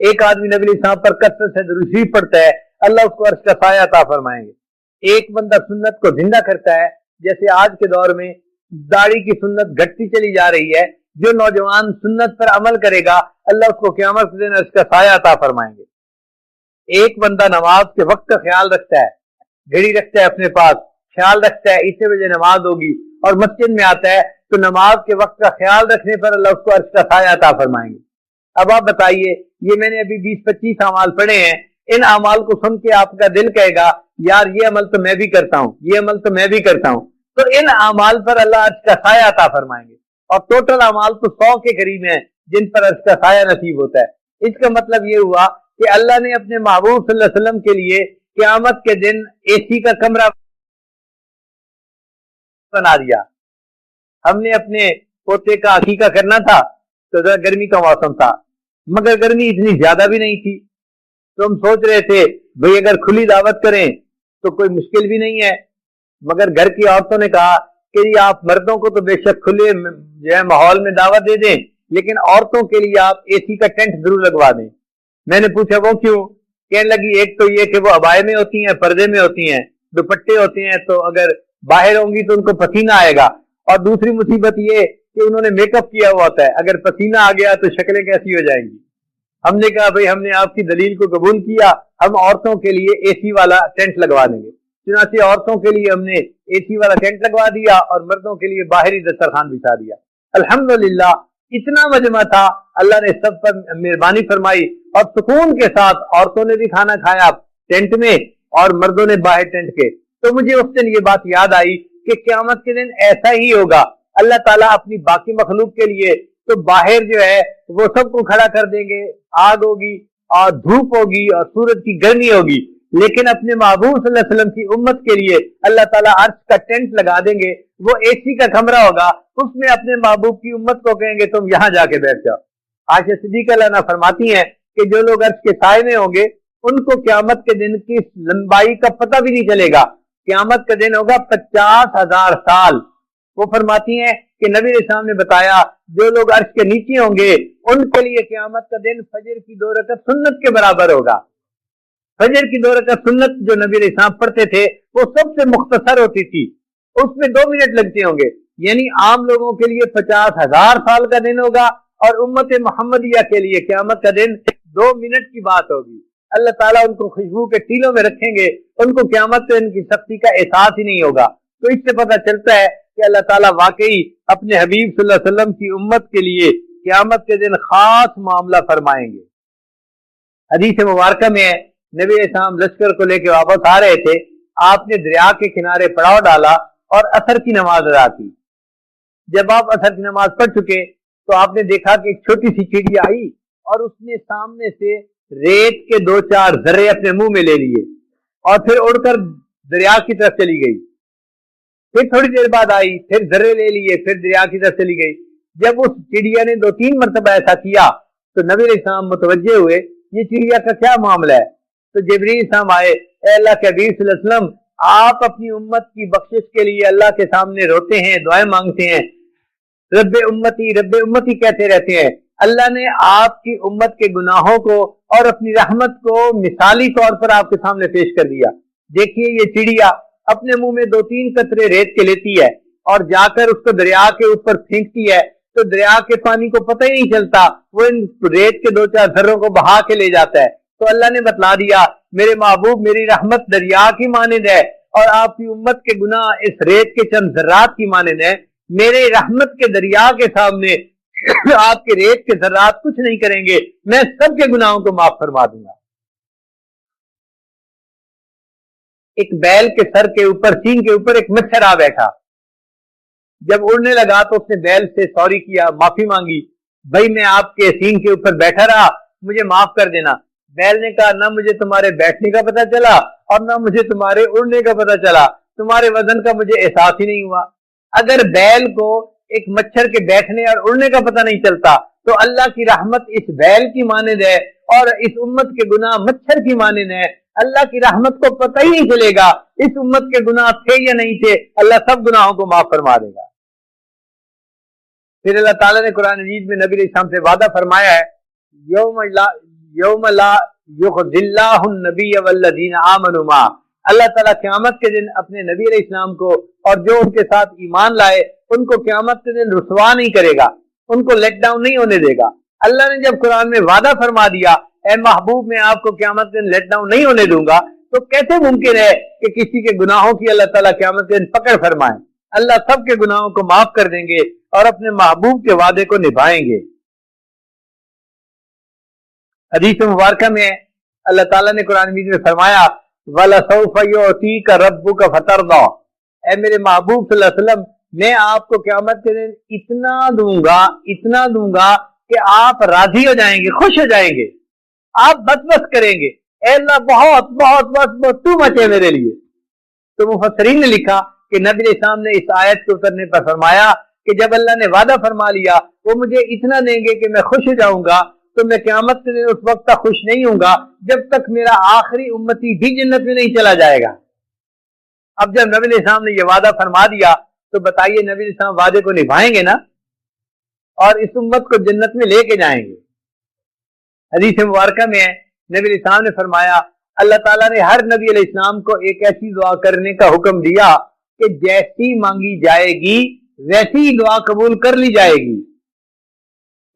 ایک آدمی نبی علیہ السلام پر کثرت سے درود شریف پڑھتا ہے، اللہ اس کو عرش کا سایہ عطا فرمائیں گے۔ ایک بندہ سنت کو زندہ کرتا ہے، جیسے آج کے دور میں داڑھی کی سنت گھٹتی چلی جا رہی ہے، جو نوجوان سنت پر عمل کرے گا اللہ اس کو قیامت کے دن اس کا سایہ عطا فرمائیں گے۔ ایک بندہ نماز کے وقت کا خیال رکھتا ہے، گھڑی رکھتا ہے اپنے پاس، خیال رکھتا ہے اتنے بجے نماز ہوگی اور مسجد میں آتا ہے تو نماز کے وقت کا خیال رکھنے پر اللہ اس کو عرش کا سایہ عطا فرمائیں گے۔ اب آپ بتائیے، یہ میں نے ابھی 20-25 اعمال پڑھے ہیں، ان اعمال کو سن کے آپ کا دل کہے گا یار یہ عمل تو میں بھی کرتا ہوں، یہ عمل تو میں بھی کرتا ہوں، تو ان اعمال پر اللہ عرش کا سایہ عطا فرمائیں گے۔ اور ٹوٹل اعمال تو 100 کے قریب ہیں جن پر عرش کا سایہ نصیب ہوتا ہے۔ اس کا مطلب یہ ہوا کہ اللہ نے اپنے محبوب صلی اللہ علیہ وسلم کے لیے قیامت کے دن اے سی کا کمرہ بنا دیا۔ ہم نے اپنے پوتے کا عقیقہ کرنا تھا تو گرمی کا موسم تھا، مگر گرمی اتنی زیادہ بھی نہیں تھی، تو ہم سوچ رہے تھے بھئی اگر کھلی دعوت کریں تو کوئی مشکل بھی نہیں ہے، مگر گھر کی عورتوں نے کہا کہ یہ آپ مردوں کو تو بے شک کھلے جو ہے ماحول میں دعوت دے دیں، لیکن عورتوں کے لیے آپ اے سی کا ٹینٹ ضرور لگوا دیں۔ میں نے پوچھا وہ کیوں؟ کہنے لگی ایک تو یہ کہ وہ عبائے میں ہوتی ہیں، پردے میں ہوتی ہیں، دوپٹے ہوتے ہیں، تو اگر باہر ہوں گی تو ان کو پسینہ آئے گا، اور دوسری مصیبت یہ کہ انہوں نے میک اپ کیا ہوا ہوتا ہے، اگر پسینہ آ گیا تو شکلیں کیسی ہو جائیں گی۔ ہم نے کہا بھئی ہم نے آپ کی دلیل کو قبول کیا، ہم عورتوں کے لیے اے سی والا ٹینٹ لگوا دیں گے۔ چنانچہ عورتوں کے لیے ہم نے اے سی والا ٹینٹ لگوا دیا اور مردوں کے لیے باہری دسترخوان بچھا دیا۔ الحمدللہ اتنا مجمع تھا، اللہ نے سب پر مہربانی فرمائی اور سکون کے ساتھ عورتوں نے بھی کھانا کھایا ٹینٹ میں اور مردوں نے باہر ٹینٹ کے۔ تو مجھے اس دن یہ بات یاد آئی کہ قیامت کے دن ایسا ہی ہوگا، اللہ تعالیٰ اپنی باقی مخلوق کے لیے تو باہر جو ہے وہ سب کو کھڑا کر دیں گے، آگ ہوگی اور دھوپ ہوگی اور سورج کی گرمی ہوگی، لیکن اپنے محبوب صلی اللہ علیہ وسلم کی امت کے لیے اللہ تعالیٰ عرش کا ٹینٹ لگا دیں گے، وہ اے سی کا کمرہ ہوگا، اس میں اپنے محبوب کی امت کو کہیں گے تم یہاں جا کے بیٹھ جاؤ۔ عائشہ صدیقہ عنہا فرماتی ہیں کہ جو لوگ عرش کے سائے میں ہوں گے ان کو قیامت کے دن کی لمبائی کا پتہ بھی نہیں چلے گا، قیامت کا دن ہوگا 50,000 سال۔ وہ فرماتی ہیں کہ نبی علیہ السلام نے بتایا جو لوگ عرش کے نیچے ہوں گے ان کے لیے قیامت کا دن فجر کی 2 رکعت سنت کے برابر ہوگا۔ فجر کی 2 رکعت سنت جو نبی علیہ السلام پڑھتے تھے وہ سب سے مختصر ہوتی تھی، اس میں 2 منٹ لگتے ہوں گے، یعنی عام لوگوں کے لیے 50,000 سال کا دن ہوگا اور امت محمدیہ کے لیے قیامت کا دن 2 منٹ کی بات ہوگی۔ اللہ تعالیٰ ان کو خوشبو کے ٹیلوں میں رکھیں گے، ان کو قیامت سے ان کی سختی کا احساس ہی نہیں ہوگا۔ تو اس سے پتہ چلتا ہے کہ اللہ تعالیٰ واقعی اپنے حبیب صلی اللہ علیہ وسلم کی امت کے لیے قیامت کے دن خاص معاملہ فرمائیں گے۔ حدیث مبارکہ میں ہے نبی علیہ السلام لشکر کو لے کے واپس آ رہے تھے، آپ نے دریا کے کنارے پڑاؤ ڈالا اور عصر کی نماز ادا کی۔ جب آپ عصر کی نماز پڑھ چکے تو آپ نے دیکھا کہ ایک چھوٹی سی چڑیا آئی اور اس نے سامنے سے ریت کے 2-4 ذرے اپنے منہ میں لے لیے اور پھر اڑ کر دریا کی طرف چلی گئی۔ پھر تھوڑی دیر بعد آئی، پھر ذرے لے لیے، پھر دریا کی طرف چلی گئی۔ جب اس چڑیا نے 2-3 مرتبہ ایسا کیا تو نبی علیہ السلام متوجہ ہوئے یہ چڑیا کا کیا معاملہ ہے؟ تو جبریل السلام آئے، اے اللہ کے حبیب صلی اللہ علیہ وسلم آپ اپنی امت کی بخشش کے لیے اللہ کے سامنے روتے ہیں، دعائیں مانگتے ہیں، رب امتی کہتے رہتے ہیں۔ اللہ نے آپ کی امت کے گناہوں کو اور اپنی رحمت کو مثالی طور پر آپ کے سامنے پیش کر دیا۔ دیکھیے یہ چڑیا اپنے منہ میں 2-3 قطرے ریت کے لیتی ہے اور جا کر اس کو دریا کے اوپر پھینکتی ہے تو دریا کے پانی کو پتہ ہی نہیں چلتا، وہ ان ریت کے 2-4 ذروں کو بہا کے لے جاتا ہے۔ تو اللہ نے بتلا دیا میرے محبوب میری رحمت دریا کی مانند ہے اور آپ کی امت کے گناہ اس ریت کے چند ذرات کی مانند ہے۔ میرے رحمت کے دریا کے سامنے آپ کے ریت کے ذرات کچھ نہیں کریں گے، میں سب کے گناہوں کو معاف فرما دوں گا۔ ایک بیل کے سر کے اوپر، سینگ کے اوپر ایک مچھر آ بیٹھا، جب اڑنے لگا تو اس نے بیل سے سوری کیا، معافی مانگی، بھائی میں آپ کے سینگ کے اوپر بیٹھا رہا، مجھے معاف کر دینا۔ بیل نے کہا نہ مجھے تمہارے بیٹھنے کا پتہ چلا اور نہ مجھے تمہارے اڑنے کا پتہ چلا، تمہارے وزن کا مجھے احساس ہی نہیں ہوا۔ اگر بیل کو ایک مچھر کے بیٹھنے اور اڑنے کا پتہ نہیں چلتا تو اللہ کی رحمت اس بیل کی مانند ہے اور اس امت کے گناہ مچھر کی مانند ہے۔ اللہ کی رحمت کو پتہ ہی نہیں چلے گا اس امت کے گناہ تھے یا نہیں تھے، اللہ سب گناہوں کو معاف فرما دے گا۔ پھر اللہ تعالیٰ نے قرآن مجید میں نبی علیہ السلام سے وعدہ فرمایا ہے یوم لا یخزی اللہ النبی والذین آمنوا معہ، اللہ تعالیٰ قیامت کے دن اپنے نبی علیہ السلام کو اور جو ان کے ساتھ ایمان لائے ان کو قیامت کے دن رسوا نہیں کرے گا، ان کو لیٹ ڈاؤن نہیں ہونے دے گا۔ اللہ نے جب قرآن میں وعدہ فرما دیا اے محبوب میں آپ کو قیامت کے دن لیٹ ڈاؤن نہیں ہونے دوں گا، تو کیسے ممکن ہے کہ کسی کے گناہوں کی اللہ تعالیٰ قیامت کے دن پکڑ فرمائے؟ اللہ سب کے گناہوں کو معاف کر دیں گے اور اپنے محبوب کے وعدے کو نبھائیں گے۔ حدیث مبارکہ میں اللہ تعالیٰ نے قرآن مجید میں فرمایا وَلَسَوْفَ يُعْطِيكَ رَبُّكَ فَتَرْضَىٰ، اے میرے محبوب صلی اللہ علیہ وسلم میں آپ کو قیامت کے دن اتنا دوں گا کہ آپ راضی ہو جائیں گے، خوش ہو جائیں گے، آپ بس کریں گے، اے اللہ بہت بہت بس تو مچ ہے میرے لیے۔ تو مفسرین نے لکھا کہ نبی علیہ السلام نے اس آیت کو اترنے پر فرمایا کہ جب اللہ نے وعدہ فرما لیا وہ مجھے اتنا دیں گے کہ میں خوش ہو جاؤں گا، تو میں قیامت کے دن اس وقت تک خوش نہیں ہوں گا جب تک میرا آخری امتی بھی جنت میں نہیں چلا جائے گا۔ اب جب نبی علیہ السلام نے یہ وعدہ فرما دیا تو بتائیے نبی علیہ السلام وعدے کو نبھائیں گے نا، اور اس امت کو جنت میں لے کے جائیں گے۔ حدیث مبارکہ میں نبی علیہ السلام نے فرمایا اللہ تعالیٰ نے ہر نبی علیہ السلام کو ایک ایسی دعا کرنے کا حکم دیا کہ جیسی مانگی جائے گی ویسی دعا قبول کر لی جائے گی۔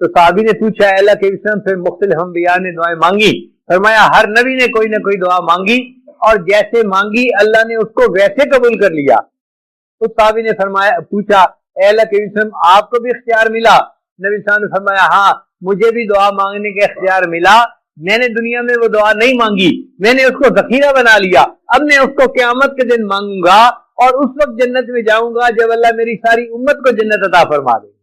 تو صحابی نے پوچھا اللہ کے وسلم پھر مختلف انبیاء نے دعائیں مانگی؟ فرمایا ہر نبی نے کوئی نہ کوئی دعا مانگی اور جیسے مانگی اللہ نے اس کو ویسے قبول کر لیا۔ تو صحابی نے پوچھا اے اللہ کے وسلم آپ کو بھی اختیار ملا؟ نبی صلی اللہ علیہ وسلم نے فرمایا ہاں مجھے بھی دعا مانگنے کا اختیار ملا، میں نے دنیا میں وہ دعا نہیں مانگی، میں نے اس کو ذخیرہ بنا لیا، اب میں اس کو قیامت کے دن مانگوں گا اور اس وقت جنت میں جاؤں گا جب اللہ میری ساری امت کو جنت عطا فرما دے۔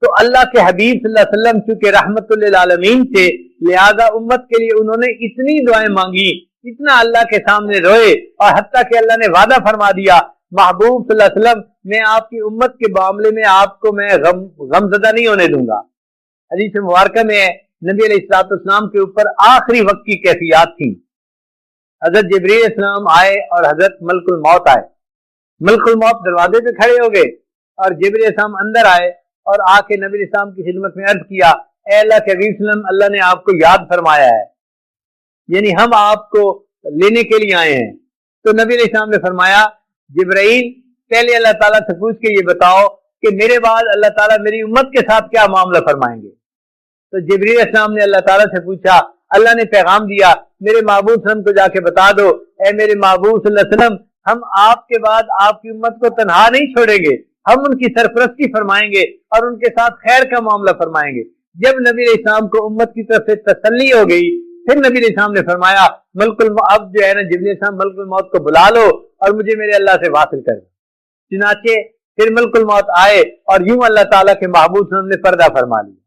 تو اللہ کے حبیب صلی اللہ علیہ وسلم چونکہ رحمت للعالمین تھے لہذا امت کے لیے انہوں نے اتنی دعائیں مانگی، اتنا اللہ کے سامنے روئے، اور حتیٰ کہ اللہ نے وعدہ فرما دیا محبوب صلی اللہ علیہ وسلم میں آپ کی امت کے معاملے میں آپ کو میں غمزدہ نہیں ہونے دوں گا۔ حدیث مبارکہ میں نبی علیہ السلام کے اوپر آخری وقت کی کیفیات تھیں۔ حضرت جبرائیل علیہ السلام آئے اور حضرت ملک الموت آئے۔ ملک الموت دروازے پہ کھڑے ہو گئے اور جبرائیل علیہ السلام اندر آئے اور آ کے نبی علیہ السلام کی خدمت میں عرض کیا اے اللہ کے حبیب صلی اللہ علیہ وسلم اللہ نے آپ کو یاد فرمایا ہے، یعنی ہم آپ کو لینے کے لیے آئے ہیں۔ تو نبی علیہ السلام نے فرمایا جبرائیل پہلے اللہ تعالیٰ سے پوچھ کے یہ بتاؤ کہ میرے بعد اللہ تعالیٰ میری امت کے ساتھ کیا معاملہ فرمائیں گے؟ تو جبرائیل علیہ السلام نے اللہ تعالیٰ سے پوچھا، اللہ نے پیغام دیا میرے محبوب صلی اللہ علیہ وسلم کو جا کے بتا دو اے میرے محبوب صلی اللہ علیہ وسلم ہم آپ کے بعد آپ کی امت کو تنہا نہیں چھوڑیں گے، ہم ان کی سرپرستی فرمائیں گے اور ان کے ساتھ خیر کا معاملہ فرمائیں گے۔ جب نبی علیہ السلام کو امت کی طرف سے تسلی ہو گئی پھر نبی علیہ السلام نے فرمایا اب جو ہے نا جبرائیل علیہ السلام ملک الموت کو بلا لو اور مجھے میرے اللہ سے واصل کر دو۔ چنانچہ پھر ملک الموت آئے اور یوں اللہ تعالیٰ کے محبوب صلی اللہ علیہ وسلم نے پردہ فرما لیا۔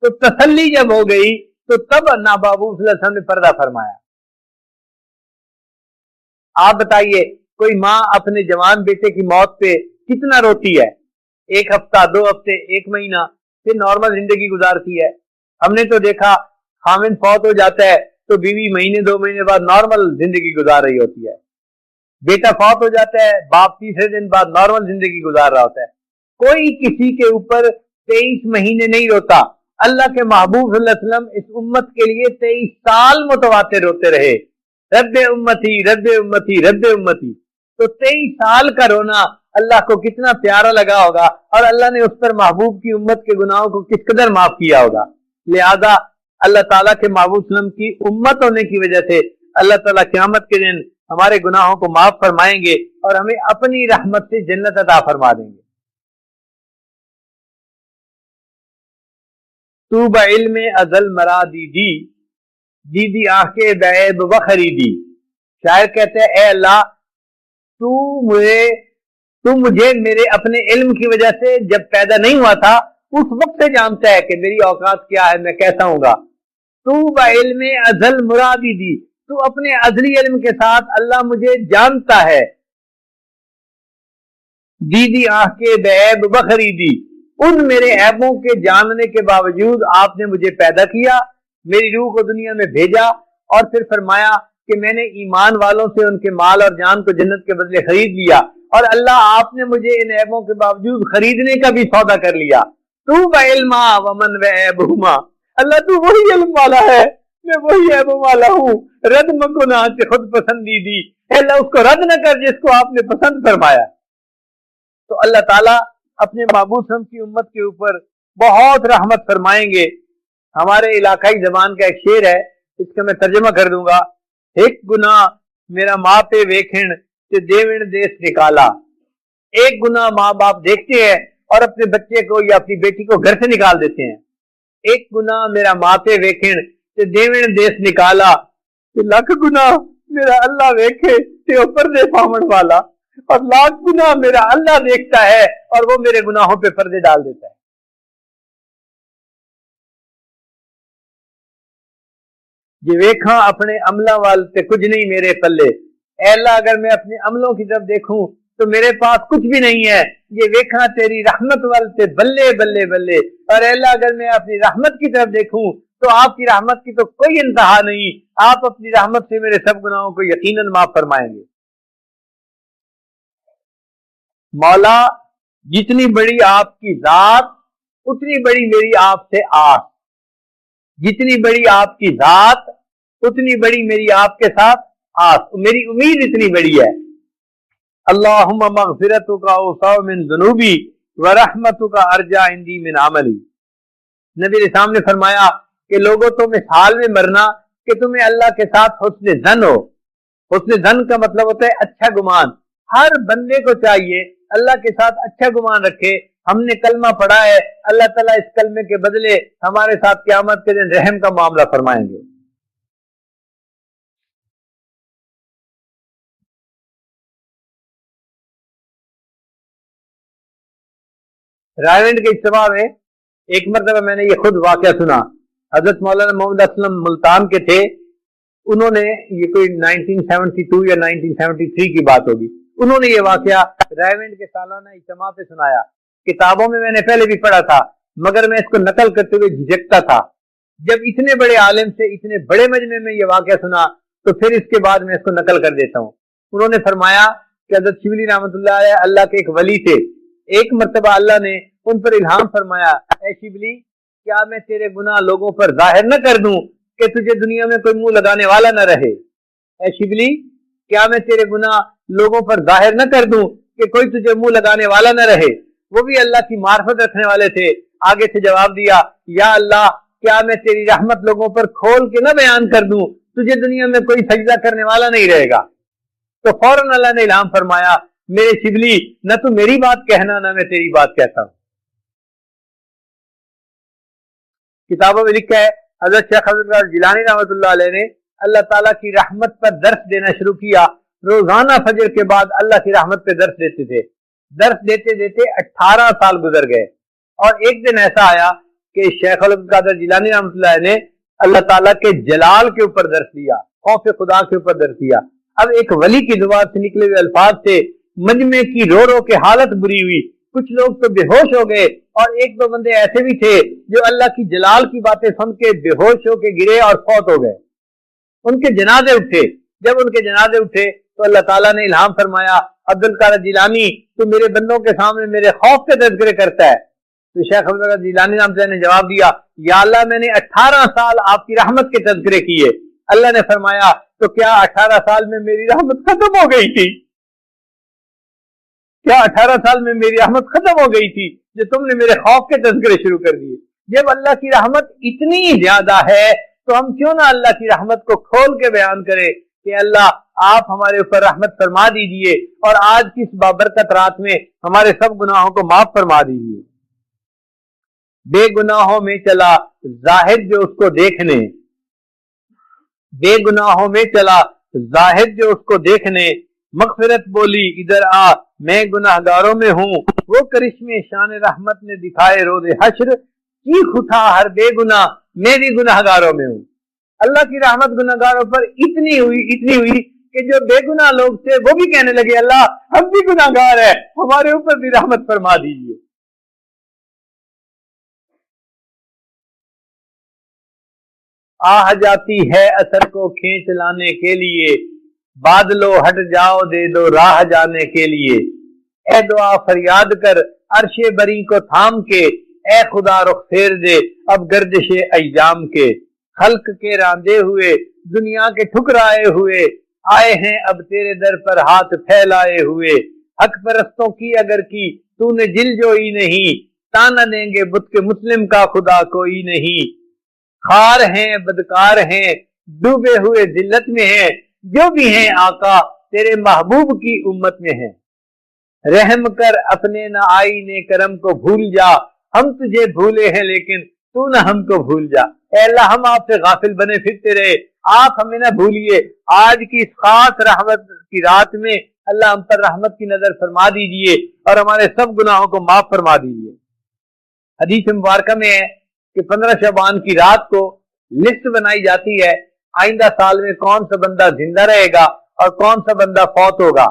تو تسلی جب ہو گئی تو تب محبوب صلی اللہ علیہ وسلم نے پردہ فرمایا۔ آپ بتائیے کوئی ماں اپنے جوان بیٹے کی موت پہ کتنا روتی ہے؟ ایک ہفتہ، 2 ہفتے، 1 مہینہ، پھر نارمل زندگی گزارتی ہے۔ ہم نے تو دیکھا خامن فوت ہو جاتا ہے تو بیوی مہینے 2 مہینے بعد نارمل زندگی گزار رہی ہوتی ہے، بیٹا فوت ہو جاتا ہے باپ 3 دن بعد نارمل زندگی گزار رہا ہوتا ہے۔ کوئی کسی کے اوپر 23 مہینے نہیں روتا۔ اللہ کے محبوب صلی اللہ علیہ وسلم اس امت کے لیے 23 سال متواتر روتے رہے، رب امتی رب امتی رب امتی۔ تو 23 سال کا رونا اللہ کو کتنا پیارا لگا ہوگا اور اللہ نے اس پر محبوب کی امت کے گناہوں کو کس قدر معاف کیا ہوگا۔ لہذا اللہ تعالیٰ کے محبوب صلی اللہ علیہ وسلم کی امت ہونے کی وجہ سے اللہ تعالیٰ قیامت کے دن ہمارے گناہوں کو معاف فرمائیں گے اور ہمیں اپنی رحمت سے جنت عطا فرما دیں گے۔ تو بعلم ازل مرادی دی آنکھیں بعیب وخریدی۔ شاعر کہتے ہیں اے اللہ تو مجھے میرے اپنے علم کی وجہ سے جب پیدا نہیں ہوا تھا اس وقت سے جانتا ہے کہ میری اوقات کیا ہے، میں کیسا ہوں گا۔ تو بعلم ازل مرادی دی، تو اپنے ازلی علم کے ساتھ اللہ مجھے جانتا ہے۔ دی آنکھیں بعیب وخریدی، ان میرے عیبوں کے جاننے کے باوجود آپ نے مجھے پیدا کیا، میری روح کو دنیا میں بھیجا اور پھر فرمایا کہ میں نے ایمان والوں سے ان کے مال اور جان کو جنت کے بدلے خرید لیا، اور اللہ آپ نے مجھے ان عیبوں کے باوجود خریدنے کا بھی سودا کر لیا۔ تو بعلما ومن وعیبہما، اللہ تو وہی علم والا ہے میں وہی ہے وہ والا ہوں رد مکنا سے خود پسندیدی، اللہ اس کو رد نہ کر جس کو آپ نے پسند فرمایا۔ تو اللہ تعالیٰ اپنے معبود صلی اللہ علیہ وسلم کی امت کے اوپر بہت رحمت فرمائیں گے۔ ہمارے علاقائی زبان کا ایک شعر ہے، اس کا میں ترجمہ کر دوں گا۔ ایک گناہ میرا ماں پہ ویکھن تے دیوین دیس نکالا۔ ایک گناہ ماں باپ دیکھتے ہیں اور اپنے بچے کو یا اپنی بیٹی کو گھر سے نکال دیتے ہیں۔ ایک گناہ میرا ماں پہ ویکھن تے دیوین دیس نکالا، تے لاکھ گناہ میرا اللہ ویکھے تے او پردے پاون والا، اور لاکھ گناہ میرا اللہ دیکھتا ہے اور وہ میرے گناہوں پہ پردے ڈال دیتا ہے۔ یہ ویکھاں اپنے عملوں وال تے کچھ نہیں میرے پلے، اے اللہ اگر میں اپنے عملوں کی طرف دیکھوں تو میرے پاس کچھ بھی نہیں ہے، یہ ویکھاں تیری رحمت وال تے بلے بلے بلے، اور اے اللہ اگر میں اپنی رحمت کی طرف دیکھوں تو آپ کی رحمت کی تو کوئی انتہا نہیں، آپ اپنی رحمت سے میرے سب گناہوں کو یقیناً معاف فرمائیں گے۔ مولا جتنی بڑی آپ کی ذات اتنی بڑی میری آپ سے آس، جتنی بڑی آپ کی ذات اتنی بڑی میری آپ کے ساتھ آس، میری امید اتنی بڑی ہے۔ اللہم مغفرتک اوسع من ذنوبی ورحمتک ارجع عندی من عملی۔ نبی علیہ السلام نے فرمایا کہ لوگوں تم اس حال میں مرنا کہ تمہیں اللہ کے ساتھ حسن ظن ہو۔ حسن ظن کا مطلب ہوتا ہے اچھا گمان۔ ہر بندے کو چاہیے اللہ کے ساتھ اچھا گمان رکھے۔ ہم نے کلمہ پڑھا ہے، اللہ تعالیٰ اس کلمے کے بدلے ہمارے ساتھ قیامت کے دن رحم کا معاملہ فرمائیں گے۔ رائیونڈ کے اجتماع میں ایک مرتبہ میں نے یہ خود واقعہ سنا۔ حضرت مولانا محمد اسلم ملتان کے تھے، انہوں نے یہ کوئی 1972 یا 1973 کی بات ہوگی، انہوں نے یہ واقعہ رائیونڈ کے سالانہ اجتماع پہ سنایا۔ کتابوں میں نے پہلے بھی پڑھا تھا مگر میں اس کو نقل کرتے ہوئے جھجکتا تھا۔ جب اتنے بڑے عالم سے اتنے بڑے مجمع میں یہ واقعہ سنا تو پھر اس کے بعد میں اس کو نقل کر دیتا ہوں۔ انہوں نے فرمایا کہ حضرت شبلی رحمۃ اللہ علیہ اللہ کے ایک ولی تھے۔ ایک مرتبہ اللہ نے ان پر الہام فرمایا، اے شبلی کیا میں تیرے گناہ لوگوں پر ظاہر نہ کر دوں کہ تجھے دنیا میں کوئی منہ لگانے والا نہ رہے؟ اے شبلی کیا میں تیرے گناہ لوگوں پر ظاہر نہ کر دوں کہ کوئی تجھے منہ لگانے والا نہ رہے؟ وہ بھی اللہ کی معرفت رکھنے والے تھے، آگے سے جواب دیا، یا اللہ کیا میں تیری رحمت لوگوں پر کھول کے نہ بیان کر دوں، تجھے دنیا میں کوئی سجدہ کرنے والا نہیں رہے گا۔ تو فوراً اللہ نے الہام فرمایا، میرے شبلی نہ تو میری بات کہنا نہ میں تیری بات کہتا ہوں۔ کتابوں میں لکھا ہے حضرت شیخ عبد القادر جیلانی رحمۃ اللہ علیہ نے اللہ تعالیٰ کی رحمت پر درس دینا شروع کیا۔ روزانہ فجر کے بعد اللہ کی رحمت پہ درس دیتے تھے۔ درس دیتے دیتے 18 سال گزر گئے، اور ایک دن ایسا آیا کہ شیخ عبد القادر جیلانی رحمۃ اللہ علیہ نے اللہ تعالیٰ کے جلال کے اوپر درس دیا، خوف خدا کے اوپر درس دیا۔ اب ایک ولی کی زبان سے نکلے ہوئے الفاظ تھے، مجمع کی رو رو کے حالت بری ہوئی، کچھ لوگ تو بے ہوش ہو گئے، اور ایک دو بندے ایسے بھی تھے جو اللہ کی جلال کی باتیں سن کے بے ہوش ہو کے گرے اور فوت ہو گئے۔ ان کے جنازے اٹھے، جب ان کے جنازے اٹھے تو اللہ تعالیٰ نے الہام فرمایا، عبد القادر جیلانی تو میرے بندوں کے سامنے میرے خوف کے تذکرے کرتا ہے۔ تو شیخ عبد القادر جیلانی رحمۃ اللہ نے جواب دیا، یا اللہ میں نے 18 سال آپ کی رحمت کے تذکرے کیے۔ اللہ نے فرمایا، تو کیا 18 سال میں میری رحمت ختم ہو گئی تھی؟ کیا 18 سال میں میری رحمت ختم ہو گئی تھی جو تم نے میرے خوف کے تذکرے شروع کر دیے؟ جب اللہ کی رحمت اتنی زیادہ ہے تو ہم کیوں نہ اللہ کی رحمت کو کھول کے بیان کرے کہ اللہ آپ ہمارے اوپر رحمت فرما دیجئے، اور آج کی اس بابرکت رات میں ہمارے سب گناہوں کو معاف فرما دیجئے۔ بے گناہوں میں چلا زاہد جو اس کو دیکھنے، بے گناہوں میں چلا زاہد جو اس کو دیکھنے، مغفرت بولی ادھر آ میں گناہ گاروں میں ہوں، وہ کرشمے شان رحمت نے دکھائے روز حشر، چیخ اٹھا ہر بے گناہ میں بھی گناہ گاروں میں ہوں۔ اللہ کی رحمت گناہ گاروں پر اتنی ہوئی کہ جو بے گناہ لوگ تھے وہ بھی کہنے لگے، اللہ ہم بھی گناہ گار ہیں، ہمارے اوپر بھی رحمت فرما دیجیے۔ آہ جاتی ہے اثر کو کھینچ لانے کے لیے، بادلو ہٹ جاؤ دے دو راہ جانے کے لیے، اے دعا فریاد کر عرش بری کو تھام کے، اے خدا رخ پھیر دے اب گردش ایام کے، خلق کے راندے ہوئے دنیا کے ٹھکرائے ہوئے آئے ہیں اب تیرے در پر ہاتھ پھیلائے ہوئے حق پرستوں کی اگر کی تو نے جل جوئی نہیں تانا دیں گے بت کے مسلم کا خدا کوئی نہیں خار ہیں بدکار ہیں ڈوبے ہوئے ذلت میں ہیں جو بھی ہیں آقا تیرے محبوب کی امت میں ہیں رحم کر اپنے نہ آئینے کرم کو بھول جا ہم تجھے بھولے ہیں لیکن تو نہ ہم کو بھول جا اے اللہ ہم آپ سے غافل بنے پھرتے رہے آپ ہمیں نہ بھولیے آج کی اس خاص رحمت کی رات میں اللہ ہم پر رحمت کی نظر فرما دیجئے اور ہمارے سب گناہوں کو معاف فرما دیجئے حدیث مبارکہ میں ہے کہ 15 شعبان کی رات کو لسٹ بنائی جاتی ہے آئندہ سال میں کون سا بندہ زندہ رہے گا اور کون سا بندہ فوت ہوگا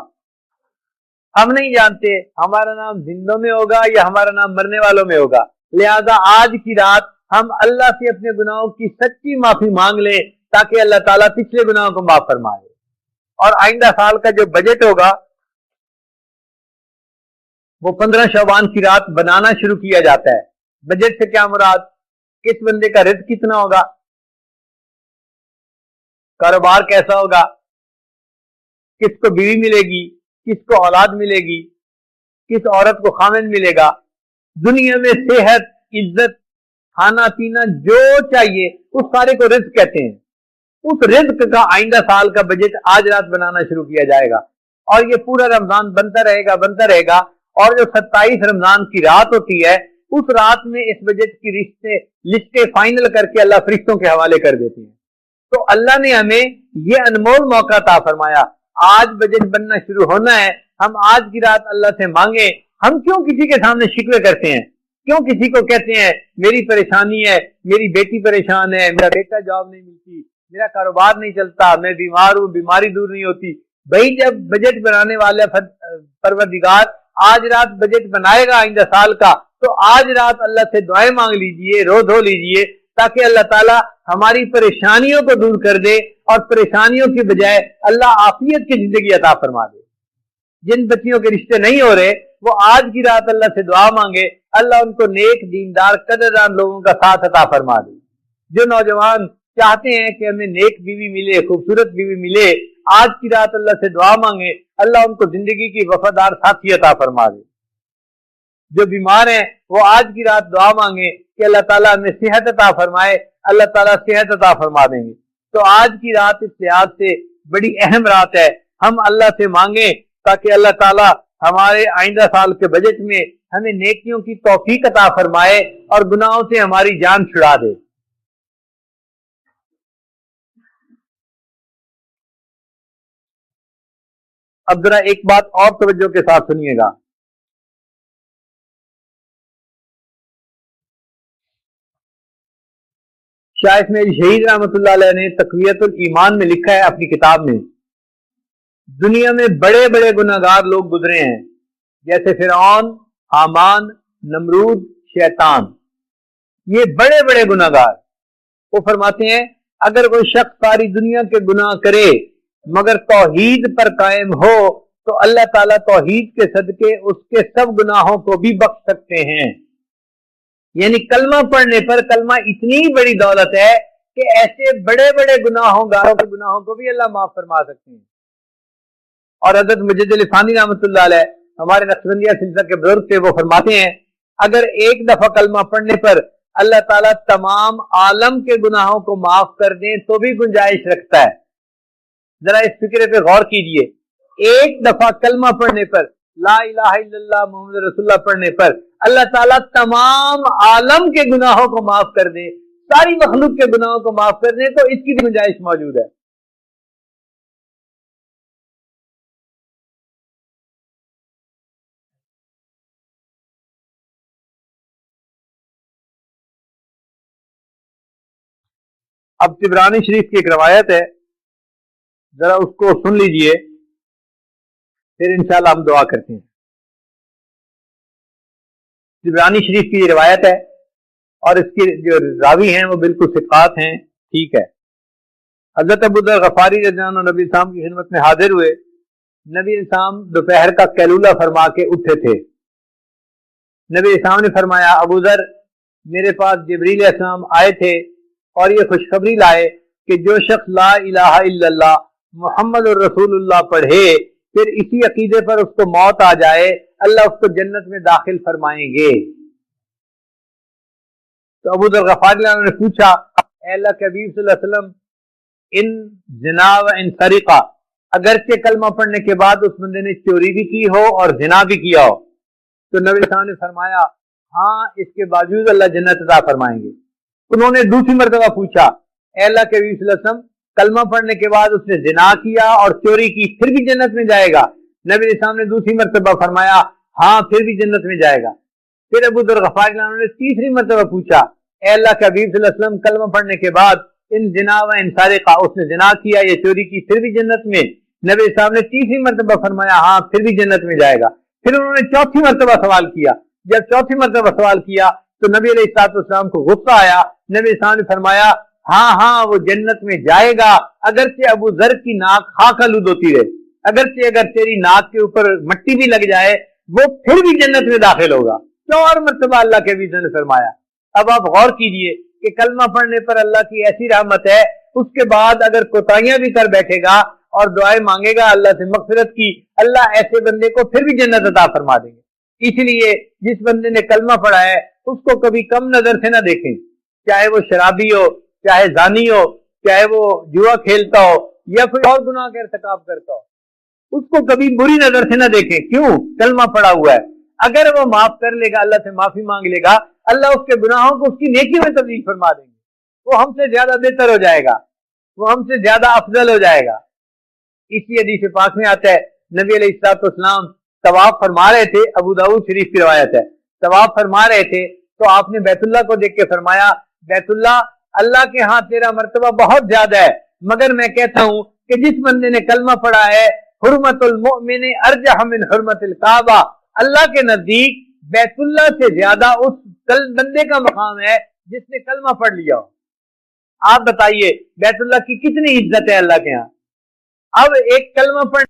ہم نہیں جانتے ہمارا نام زندوں میں ہوگا یا ہمارا نام مرنے والوں میں ہوگا لہذا آج کی رات ہم اللہ سے اپنے گناہوں کی سچی معافی مانگ لیں تاکہ اللہ تعالیٰ پچھلے گناہوں کو معاف فرمائے اور آئندہ سال کا جو بجٹ ہوگا وہ 15 شعبان کی رات بنانا شروع کیا جاتا ہے بجٹ سے کیا مراد کس بندے کا رزق کتنا ہوگا کاروبار کیسا ہوگا کس کو بیوی ملے گی کس کو اولاد ملے گی کس عورت کو خامن ملے گا دنیا میں صحت عزت کھانا پینا جو چاہیے اس سارے کو رزق کہتے ہیں اس رزق کا آئندہ سال کا بجٹ آج رات بنانا شروع کیا جائے گا اور یہ پورا رمضان بنتا رہے گا اور جو 27 رمضان کی رات ہوتی ہے اس رات میں اس بجٹ کی لسٹیں فائنل کر کے اللہ فرشتوں کے حوالے کر دیتے ہیں تو اللہ نے ہمیں یہ انمول موقع عطا فرمایا آج بجٹ بننا شروع ہونا ہے ہم آج کی رات اللہ سے مانگیں ہم کیوں کسی کے سامنے شکوے کرتے ہیں کیوں کسی کو کہتے ہیں میری پریشانی ہے میری بیٹی پریشان ہے میرا بیٹا جاب نہیں ملتی میرا کاروبار نہیں چلتا میں بیمار ہوں بیماری دور نہیں ہوتی بھائی جب بجٹ بنانے والے پروردگار آج رات بجٹ بنائے گا آئندہ سال کا تو آج رات اللہ سے دعائیں مانگ لیجئے رو دھو لیجئے تاکہ اللہ تعالیٰ ہماری پریشانیوں کو دور کر دے اور پریشانیوں کی بجائے اللہ عافیت کی زندگی عطا فرما دے جن بچیوں کے رشتے نہیں ہو رہے وہ آج کی رات اللہ سے دعا مانگے اللہ ان کو نیک دیندار قدردان لوگوں کا ساتھ عطا فرما دے جو نوجوان چاہتے ہیں کہ ہمیں نیک بیوی ملے خوبصورت بیوی ملے آج کی رات اللہ سے دعا مانگے اللہ ان کو زندگی کی وفادار ساتھی عطا فرما دے جو بیمار ہیں وہ آج کی رات دعا مانگے کہ اللہ تعالیٰ ہمیں صحت عطا فرمائے اللہ تعالیٰ صحت عطا فرما دیں گے تو آج کی رات اس لحاظ سے بڑی اہم رات ہے ہم اللہ سے مانگیں تاکہ اللہ تعالیٰ ہمارے آئندہ سال کے بجٹ میں ہمیں نیکیوں کی توفیق عطا فرمائے اور گناہوں سے ہماری جان چھڑا دے اب ذرا ایک بات اور توجہ کے ساتھ سنیے گا شاہ اسماعیل شہید رحمۃ اللہ علیہ نے تقویت الایمان میں لکھا ہے اپنی کتاب میں دنیا میں بڑے بڑے گناہگار لوگ گزرے ہیں جیسے فرعون حامان نمرود شیطان یہ بڑے بڑے گناہگار وہ فرماتے ہیں اگر کوئی شخص ساری دنیا کے گناہ کرے مگر توحید پر قائم ہو تو اللہ تعالیٰ توحید کے صدقے اس کے سب گناہوں کو بھی بخش سکتے ہیں یعنی کلمہ پڑھنے پر کلمہ اتنی بڑی دولت ہے کہ ایسے بڑے بڑے گناہوں گاروں کے گناہوں کو بھی اللہ معاف فرما سکتے ہیں اور حضرت مجد علی ثانی رحمۃ اللہ علیہ ہمارے نقشبندیہ سلسلہ کے بزرگ تھے وہ فرماتے ہیں اگر ایک دفعہ کلمہ پڑھنے پر اللہ تعالیٰ تمام عالم کے گناہوں کو معاف کر دیں تو بھی گنجائش رکھتا ہے ذرا اس فکرے پہ غور کیجئے ایک دفعہ کلمہ پڑھنے پر لا الہ الا اللہ محمد رسول اللہ پڑھنے پر اللہ تعالیٰ تمام عالم کے گناہوں کو معاف کر دے ساری مخلوق کے گناہوں کو معاف کر دے تو اس کی گنجائش موجود ہے اب طبرانی شریف کی ایک روایت ہے ذرا اس کو سن لیجئے پھر انشاءاللہ ہم دعا کرتے ہیں طبرانی شریف کی یہ روایت ہے اور اس کے جو راوی ہیں وہ بالکل ثقات ہیں ٹھیک ہے حضرت ابو ذر غفاری رضی اللہ عنہ نبی اسلام کی خدمت میں حاضر ہوئے نبی اسلام دوپہر کا قیلولہ فرما کے اٹھے تھے نبی اسلام نے فرمایا ابو ذر میرے پاس جبریل علیہ السلام آئے تھے اور یہ خوشخبری لائے کہ جو شخص لا الہ الا اللہ محمد الرسول اللہ پڑھے پھر اسی عقیدے پر اس کو موت آ جائے اللہ اس کو جنت میں داخل فرمائیں گے۔ تو ابو ذر غفاری نے پوچھا اے اللہ کے حبیب صلی اللہ علیہ وسلم ان زنا و ان سرقہ، اگرچہ کلمہ پڑھنے کے بعد اس بندے نے چوری بھی کی ہو اور زنا بھی کیا ہو، تو نبی صلی اللہ علیہ وسلم نے فرمایا ہاں اس کے باوجود اللہ جنت عطا فرمائیں گے۔ انہوں نے دوسری مرتبہ پوچھا اے اللہ کے حبیب صلی اللہ علیہ وسلم کلمہ پڑھنے کے بعد اس نے زنا کیا اور چوری کی پھر بھی جنت میں جائے گا؟ نبی علیہ السلام نے دوسری مرتبہ فرمایا ہاں پھر بھی جنت میں جائے گا۔ پھر ابو ذر غفاری نے تیسری مرتبہ پوچھا اے اللہ کے حبیب صلی اللہ علیہ وسلم کلمہ پڑھنے کے بعد ان زنا و ان سارقہ، اس نے زنا کیا یا چوری کی پھر بھی جنت میں؟ نبی علیہ السلام نے تیسری مرتبہ فرمایا ہاں پھر بھی جنت میں جائے گا۔ پھر انہوں نے چوتھی مرتبہ سوال کیا، جب چوتھی مرتبہ سوال کیا تو نبی علیہ السلام کو غصہ آیا۔ نبی علیہ السلام نے فرمایا ہاں ہاں وہ جنت میں جائے گا، اگرچہ ابو ذر کی ناک خاک آلود ہوتی رہے، اگرچہ اگر تیری ناک کے اوپر مٹی بھی لگ جائے وہ پھر بھی جنت میں داخل ہوگا۔ 4 مرتبہ اللہ کے حبیب نے فرمایا۔ اب آپ غور کیجئے کہ کلمہ پڑھنے پر اللہ کی ایسی رحمت ہے، اس کے بعد اگر کوتاہیاں بھی کر بیٹھے گا اور دعائیں مانگے گا اللہ سے مغفرت کی، اللہ ایسے بندے کو پھر بھی جنت عطا فرما دیں گے۔ اس لیے جس بندے نے کلمہ پڑھا ہے اس کو کبھی کم نظر سے نہ دیکھیں، چاہے وہ شرابی ہو، چاہے زانی ہو، چاہے وہ جوا کھیلتا ہو یا کوئی اور گناہ کا ارتکاب کرتا ہو، اس کو کبھی بری نظر سے نہ دیکھیں۔ کیوں؟ کلمہ پڑھا ہوا ہے، اگر وہ معاف کر لے گا، اللہ سے معافی مانگ لے گا، اللہ اس کے گناہوں کو اس کی نیکی میں تبدیل فرما دیں گے، وہ ہم سے زیادہ بہتر ہو جائے گا، وہ ہم سے زیادہ افضل ہو جائے گا۔ اسی حدیث پاک میں آتا ہے نبی علیہ السلام طواف فرما رہے تھے، ابو داؤد شریف کی روایت ہے، طواف فرما رہے تھے تو آپ نے بیت اللہ کو دیکھ کے فرمایا بیت اللہ، اللہ کے ہاں تیرا مرتبہ بہت زیادہ ہے، مگر میں کہتا ہوں کہ جس بندے نے کلمہ پڑھا ہے حرمت المؤمن ارجح من حرمت الکعبہ، اللہ کے نزدیک بیت اللہ سے زیادہ اس بندے کا مقام ہے جس نے کلمہ پڑھ لیا ہو۔ آپ بتائیے بیت اللہ کی کتنی عزت ہے اللہ کے ہاں۔ اب ایک کلمہ پڑھ